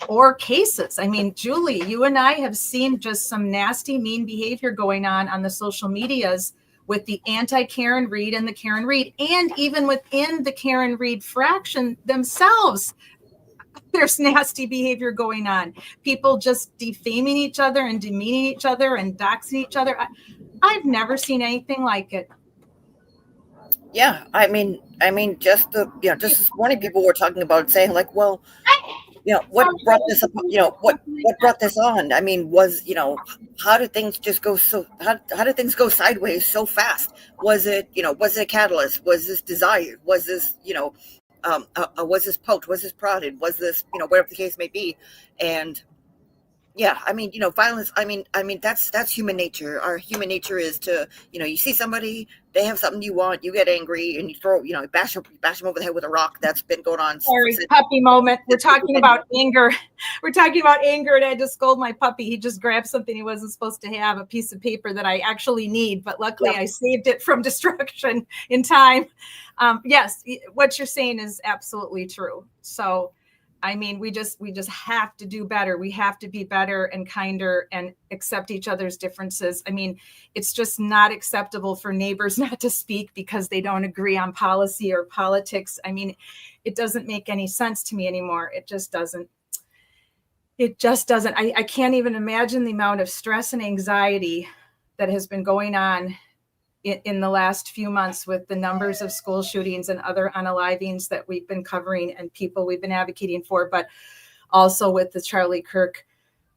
or cases. I mean, Julie, you and I have seen just some nasty, mean behavior going on the social medias with the anti-Karen Reed and the Karen Reed, and even within the Karen Reed fraction themselves. There's nasty behavior going on. People just defaming each other and demeaning each other and doxing each other. I've never seen anything like it. Yeah, I mean, just this morning, people were talking about saying like, well, what brought this up? What brought this on? I mean, how did things just go how did things go sideways so fast? Was it a catalyst? Was this desired? Was this, was this poked? Was this prodded? Was this, whatever the case may be? And yeah, I mean, violence, I mean, that's human nature. Our human nature is to, you see somebody, they have something you want, you get angry and you throw, bash them over the head with a rock. That's been going on. Sorry, puppy moment. We're talking about anger. We're talking about anger, and I had to scold my puppy. He just grabbed something he wasn't supposed to have, a piece of paper that I actually need, but luckily I saved it from destruction in time. Yes, what you're saying is absolutely true. So, I mean, we just have to do better. We have to be better and kinder and accept each other's differences. I mean, it's just not acceptable for neighbors not to speak because they don't agree on policy or politics. I mean, it doesn't make any sense to me anymore. It just doesn't. I can't even imagine the amount of stress and anxiety that has been going on in the last few months with the numbers of school shootings and other unalivings that we've been covering and people we've been advocating for, but also with the Charlie Kirk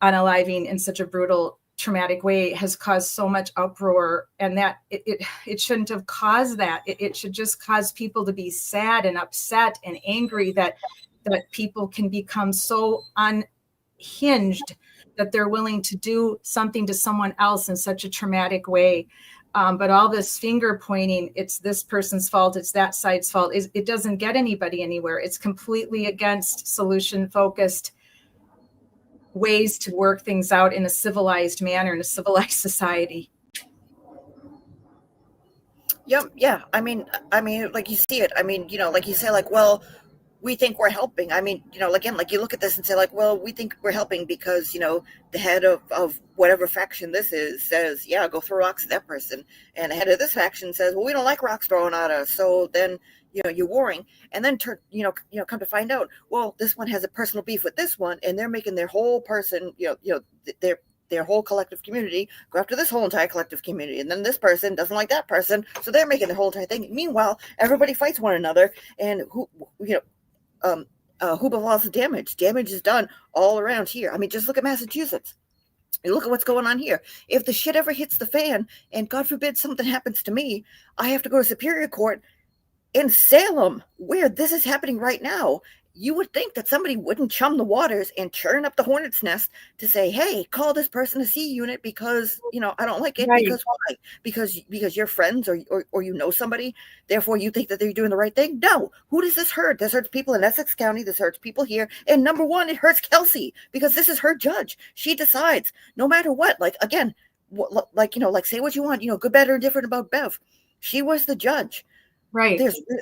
unaliving in such a brutal, traumatic way has caused so much uproar, and that it shouldn't have caused that. It should just cause people to be sad and upset and angry that people can become so unhinged that they're willing to do something to someone else in such a traumatic way. But all this finger pointing, it's this person's fault, it's that side's fault, it doesn't get anybody anywhere. It's completely against solution-focused ways to work things out in a civilized manner, in a civilized society. Yep. Yeah. I mean, like you see it. I mean, like you say, like, well, we think we're helping. I mean, again, like you look at this and say, like, well, we think we're helping because, the head of whatever faction this is says, yeah, go throw rocks at that person. And the head of this faction says, well, we don't like rocks thrown at us. So then, you're warring. And then, come to find out, well, this one has a personal beef with this one, and they're making their whole person, their whole collective community go after this whole entire collective community. And then this person doesn't like that person, so they're making the whole entire thing. Meanwhile, everybody fights one another, and who befalls the damage? Damage is done all around here. I mean, just look at Massachusetts. You look at what's going on here. If the shit ever hits the fan, and God forbid something happens to me, I have to go to Superior Court in Salem, where this is happening right now. You would think that somebody wouldn't chum the waters and churn up the hornet's nest to say, hey, call this person a C unit because, I don't like it. Right. Because why? Because you're friends or somebody, therefore you think that they're doing the right thing? No. Who does this hurt? This hurts people in Essex County. This hurts people here. And number one, it hurts Kelsey because this is her judge. She decides no matter what. Like, again, say what you want, good, bad, or different about Bev. She was the judge. Right.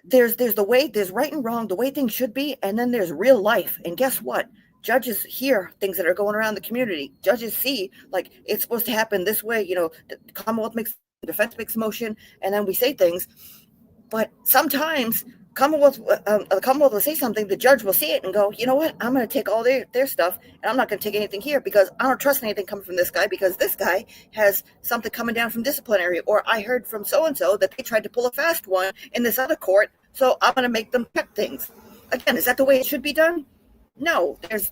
There's the way, there's right and wrong, the way things should be, and then there's real life. And guess what? Judges hear things that are going around the community. Judges see, like, it's supposed to happen this way. The Commonwealth defense makes a motion, and then we say things. But sometimes the Commonwealth will say something, the judge will see it and go, you know what? I'm going to take all their stuff, and I'm not going to take anything here because I don't trust anything coming from this guy because this guy has something coming down from disciplinary, or I heard from so-and-so that they tried to pull a fast one in this other court, so I'm going to make them check things. Again, is that the way it should be done? No. There's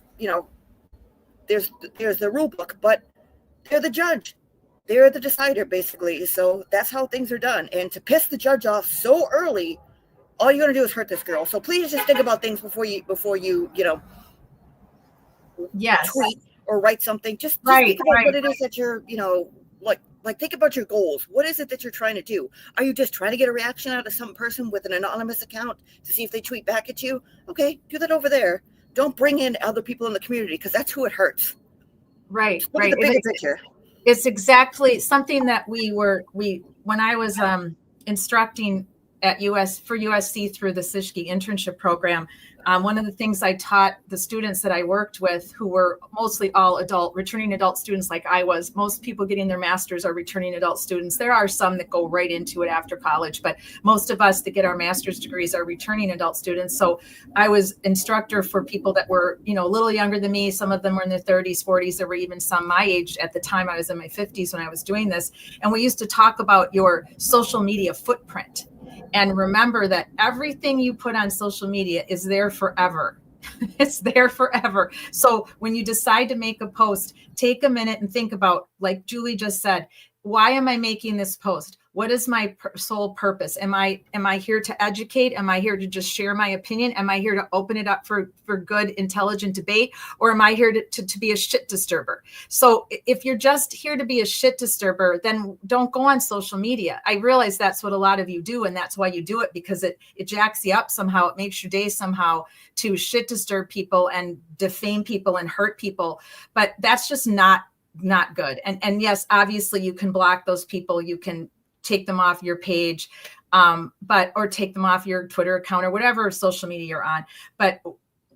the rule book, but they're the judge. They're the decider, basically. So that's how things are done. And to piss the judge off so early, all you're going to do is hurt this girl. So please just think about things before you Yes. tweet or write something. Just Right, think about right. what it is that you're, like think about your goals. What is it that you're trying to do? Are you just trying to get a reaction out of some person with an anonymous account to see if they tweet back at you? Okay, do that over there. Don't bring in other people in the community because that's who it hurts. Right. Look Right. at the bigger picture. It's exactly something that when I was instructing at USC through the Siskey internship program, one of the things I taught the students that I worked with, who were mostly all returning adult students like I was. Most people getting their masters are returning adult students. There are some that go right into it after college, but most of us that get our master's degrees are returning adult students. So I was instructor for people that were, a little younger than me. Some of them were in their 30s, 40s. There were even some my age at the time. I was in my 50s when I was doing this. And we used to talk about your social media footprint. And remember that everything you put on social media is there forever. It's there forever. So when you decide to make a post, take a minute and think about, like Julie just said, why am I making this post? What is my sole purpose? Am I here to educate? Am I here to just share my opinion? Am I here to open it up for good, intelligent debate? Or am I here to be a shit disturber? So if you're just here to be a shit disturber, then don't go on social media. I realize that's what a lot of you do, and that's why you do it, because it jacks you up somehow. It makes your day somehow to shit disturb people and defame people and hurt people. But that's just not good. And yes, obviously you can block those people. You can take them off your page, or take them off your Twitter account or whatever social media you're on. But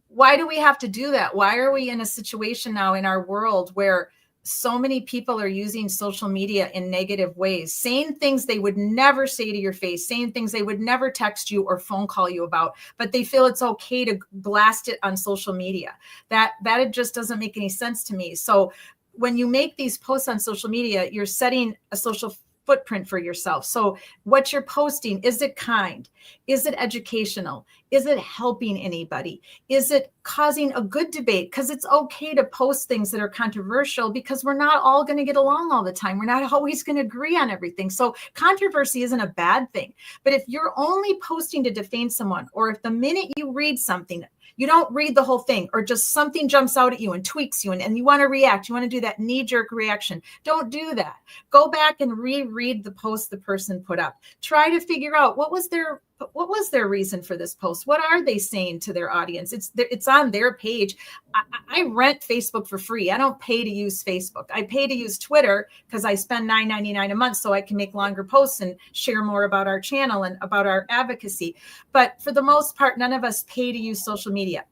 why do we have to do that? Why are we in a situation now in our world where so many people are using social media in negative ways, saying things they would never say to your face, saying things they would never text you or phone call you about, but they feel it's okay to blast it on social media? That it just doesn't make any sense to me. So when you make these posts on social media, you're setting a social footprint for yourself. So what you're posting, is it kind? Is it educational? Is it helping anybody? Is it causing a good debate? Because it's okay to post things that are controversial, because we're not all going to get along all the time. We're not always going to agree on everything. So controversy isn't a bad thing. But if you're only posting to defame someone, or if the minute you read something, you don't read the whole thing, or just something jumps out at you and tweaks you, and you want to react, you want to do that knee-jerk reaction, don't do that. Go back and reread the post the person put up. Try to figure out what was their reason for this post. What are they saying to their audience? It's on their page. I rent Facebook for free. I don't pay to use Facebook. I pay to use Twitter because I spend $9.99 a month so I can make longer posts and share more about our channel and about our advocacy. But for the most part, none of us pay to use social media.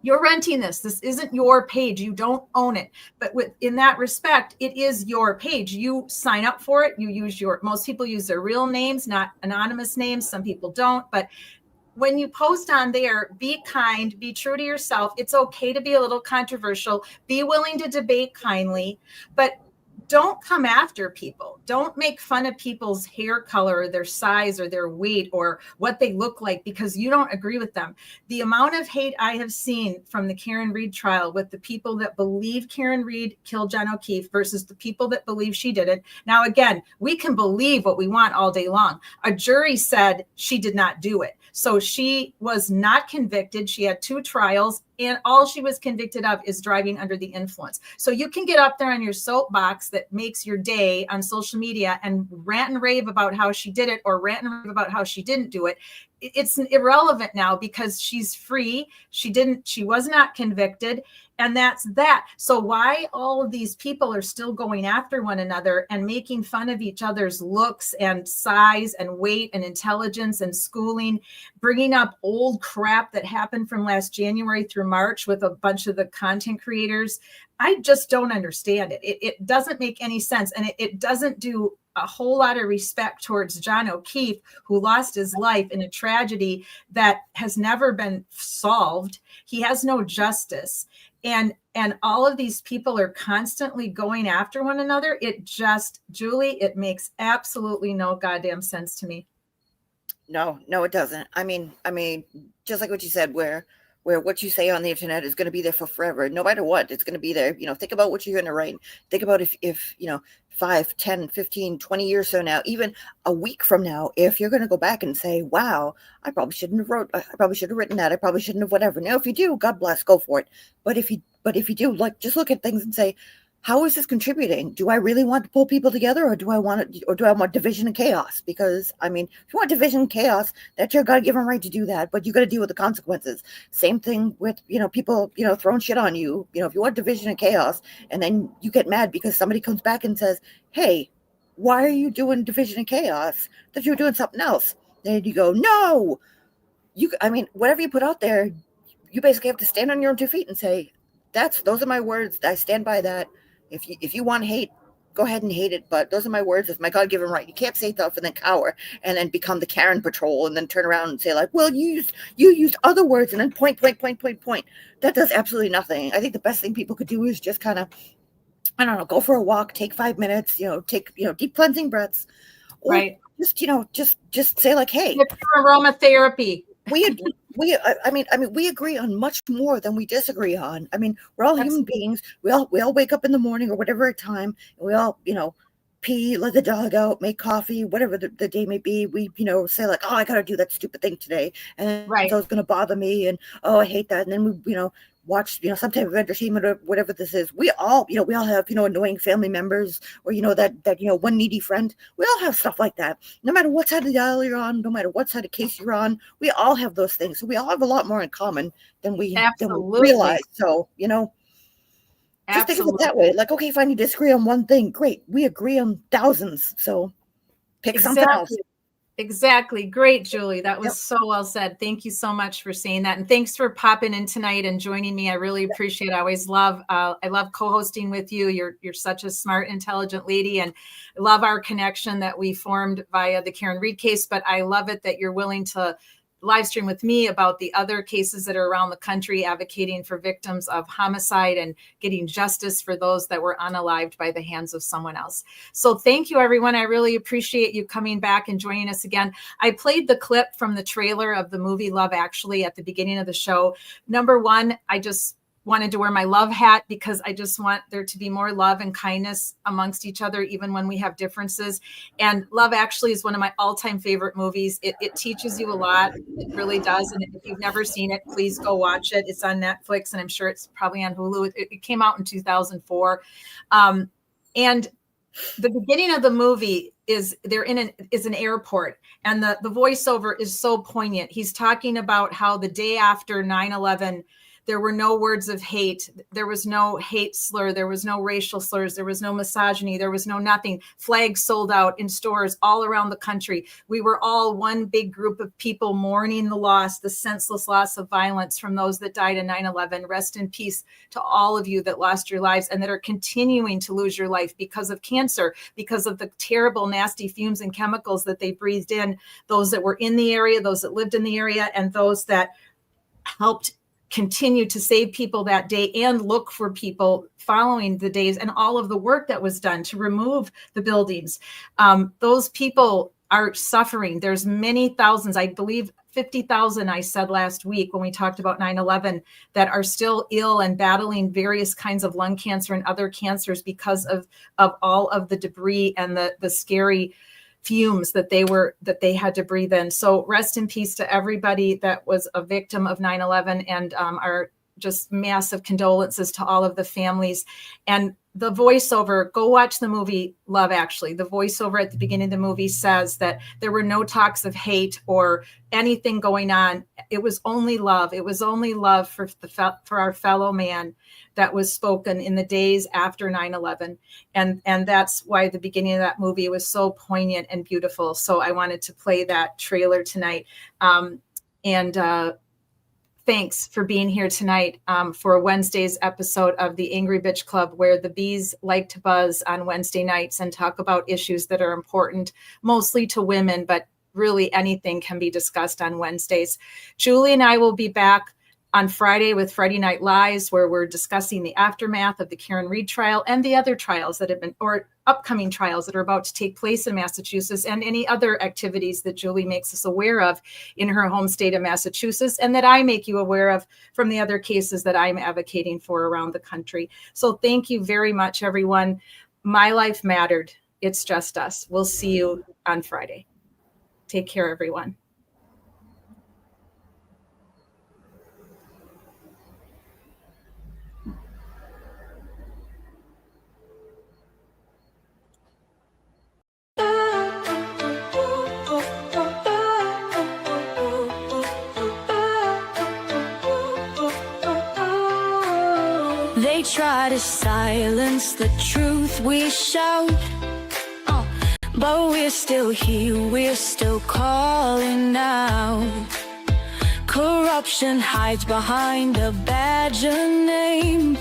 You're renting this. This isn't your page. You don't own it. But in that respect, it is your page. You sign up for it. You use most people use their real names, not anonymous names. Some people don't. But when you post on there, be kind, be true to yourself. It's okay to be a little controversial. Be willing to debate kindly, but don't come after people. Don't make fun of people's hair color or their size or their weight or what they look like because you don't agree with them. The amount of hate I have seen from the Karen Read trial with the people that believe Karen Read killed John O'Keefe versus the people that believe she did it. Now, again, we can believe what we want all day long. A jury said she did not do it. So she was not convicted. She had 2 trials, and all she was convicted of is driving under the influence. So you can get up there on your soapbox that makes your day on social media and rant and rave about how she did it, or rant and rave about how she didn't do it. It's irrelevant now because she's free. She was not convicted. And that's that. So why all of these people are still going after one another and making fun of each other's looks and size and weight and intelligence and schooling, bringing up old crap that happened from last January through March with a bunch of the content creators, I just don't understand it. It doesn't make any sense. And it doesn't do a whole lot of respect towards John O'Keefe, who lost his life in a tragedy that has never been solved. He has no justice. And all of these people are constantly going after one another. It just, Julie, it makes absolutely no goddamn sense to me. No, it doesn't. I mean, just like what you said, where what you say on the internet is going to be there for forever, no matter what, it's going to be there. Think about what you're going to write. Think about if 5, 10, 15, 20 years from now, even a week from now, if you're going to go back and say, wow, I probably shouldn't have written that. I probably shouldn't have whatever. Now, if you do, God bless, go for it. But if you do, just look at things and say, how is this contributing? Do I really want to pull people together, or do I want division and chaos? Because if you want division and chaos, that's your God-given right to do that, but you got to deal with the consequences. Same thing with people throwing shit on you. If you want division and chaos, and then you get mad because somebody comes back and says, "Hey, why are you doing division and chaos? That you're doing something else." Then you go, "No, whatever you put out there, you basically have to stand on your own 2 feet and say, those are my words. I stand by that. If you want hate, go ahead and hate it. But those are my words. It's my God-given right. You can't say stuff and then cower and then become the Karen patrol and then turn around and say well, you used other words and then point. That does absolutely nothing. I think the best thing people could do is just kind of, I don't know, go for a walk, take 5 minutes, take deep cleansing breaths, or right? Just say hey, aromatherapy. we agree on much more than we disagree on. We're all human beings. We all wake up in the morning or whatever time. And we all, pee, let the dog out, make coffee, whatever the day may be. We, say oh, I got to do that stupid thing today. And right. So it's going to bother me. And, oh, I hate that. And then we, watch, some type of entertainment or whatever this is. We all have, annoying family members or, that one needy friend. We all have stuff like that. No matter what side of the aisle you're on, no matter what side of case you're on, we all have those things. So we all have a lot more in common than we realize. So, just think of it that way. Okay, fine, you disagree on one thing. Great. We agree on thousands. So pick something else. Exactly. Great, Julie. That was so well said. Thank you so much for saying that. And thanks for popping in tonight and joining me. I really appreciate it. I always love co-hosting with you. You're such a smart, intelligent lady, and I love our connection that we formed via the Karen Read case, but I love it that you're willing to live stream with me about the other cases that are around the country advocating for victims of homicide and getting justice for those that were unalived by the hands of someone else. So thank you, everyone. I really appreciate you coming back and joining us again. I played the clip from the trailer of the movie Love Actually at the beginning of the show. Number one, I just wanted to wear my love hat because I just want there to be more love and kindness amongst each other, even when we have differences. And Love Actually is one of my all-time favorite movies. It teaches you a lot. It really does. And if you've never seen it, please go watch it. It's on Netflix, and I'm sure it's probably on Hulu. It came out in 2004. And the beginning of the movie is an airport, and the voiceover is so poignant. He's talking about how the day after 9/11, there were no words of hate. There was no hate slur. There was no racial slurs. There was no misogyny. There was no nothing. Flags sold out in stores all around the country. We were all one big group of people mourning the loss, the senseless loss of violence from those that died in 9/11. Rest in peace to all of you that lost your lives and that are continuing to lose your life because of cancer, because of the terrible, nasty fumes and chemicals that they breathed in, those that were in the area, those that lived in the area, and those that helped continue to save people that day and look for people following the days, and all of the work that was done to remove the buildings. Those people are suffering. There's many thousands, I believe 50,000, I said last week when we talked about 9/11, that are still ill and battling various kinds of lung cancer and other cancers because of all of the debris and the scary fumes that they had to breathe in. So rest in peace to everybody that was a victim of 9/11, and our just massive condolences to all of the families. And the voiceover, go watch the movie Love Actually. The voiceover at the beginning of the movie says that there were no talks of hate or anything going on. It was only love. It was only love for our fellow man that was spoken in the days after 9/11. And that's why the beginning of that movie was so poignant and beautiful. So I wanted to play that trailer tonight. Thanks for being here tonight for Wednesday's episode of the Angry Bitch Club, where the bees like to buzz on Wednesday nights and talk about issues that are important, mostly to women, but really anything can be discussed on Wednesdays. Julie and I will be back on Friday with Friday Night Lies, where we're discussing the aftermath of the Karen Reed trial and the other trials that have been, or upcoming trials that are about to take place in Massachusetts, and any other activities that Julie makes us aware of in her home state of Massachusetts, and that I make you aware of from the other cases that I'm advocating for around the country. So thank you very much, everyone. My life mattered. It's just us. We'll see you on Friday. Take care, everyone. They try to silence the truth we shout, but we're still here, we're still calling out. Corruption hides behind a badge of name.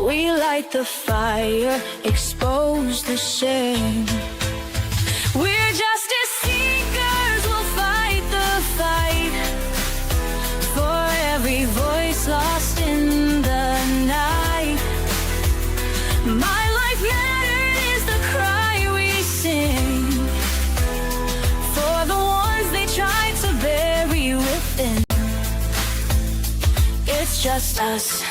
We light the fire, expose the shame. We're justice seekers, we'll fight the fight for every voice lost in the night. My life mattered is the cry we sing for the ones they tried to bury within. It's just us,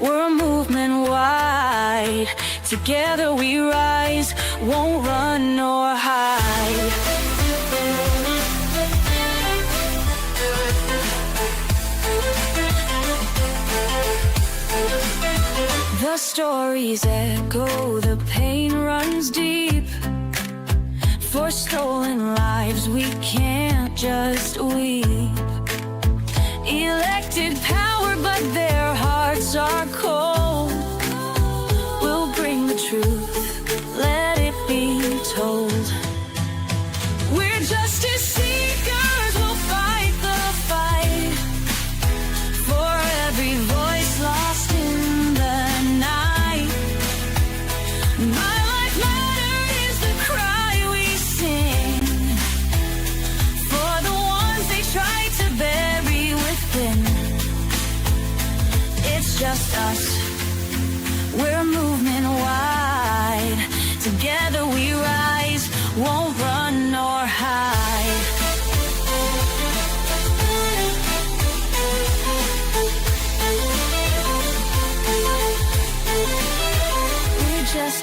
we're a movement wide. Together we rise, won't run nor hide. The stories echo, the pain runs deep. For stolen lives we can't just weep. Elected power, but their hearts are cold. We'll bring the truth, let it be told. We're justice seekers, we'll fight the fight for every voice lost in the night. My life mattered is the cry we sing for the ones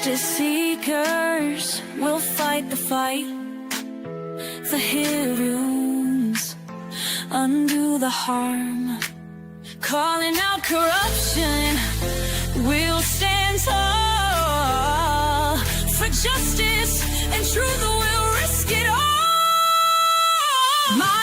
Justice seekers will fight the fight. The heroes undo the harm. Calling out corruption, we'll stand tall. For justice and truth, we'll risk it all. My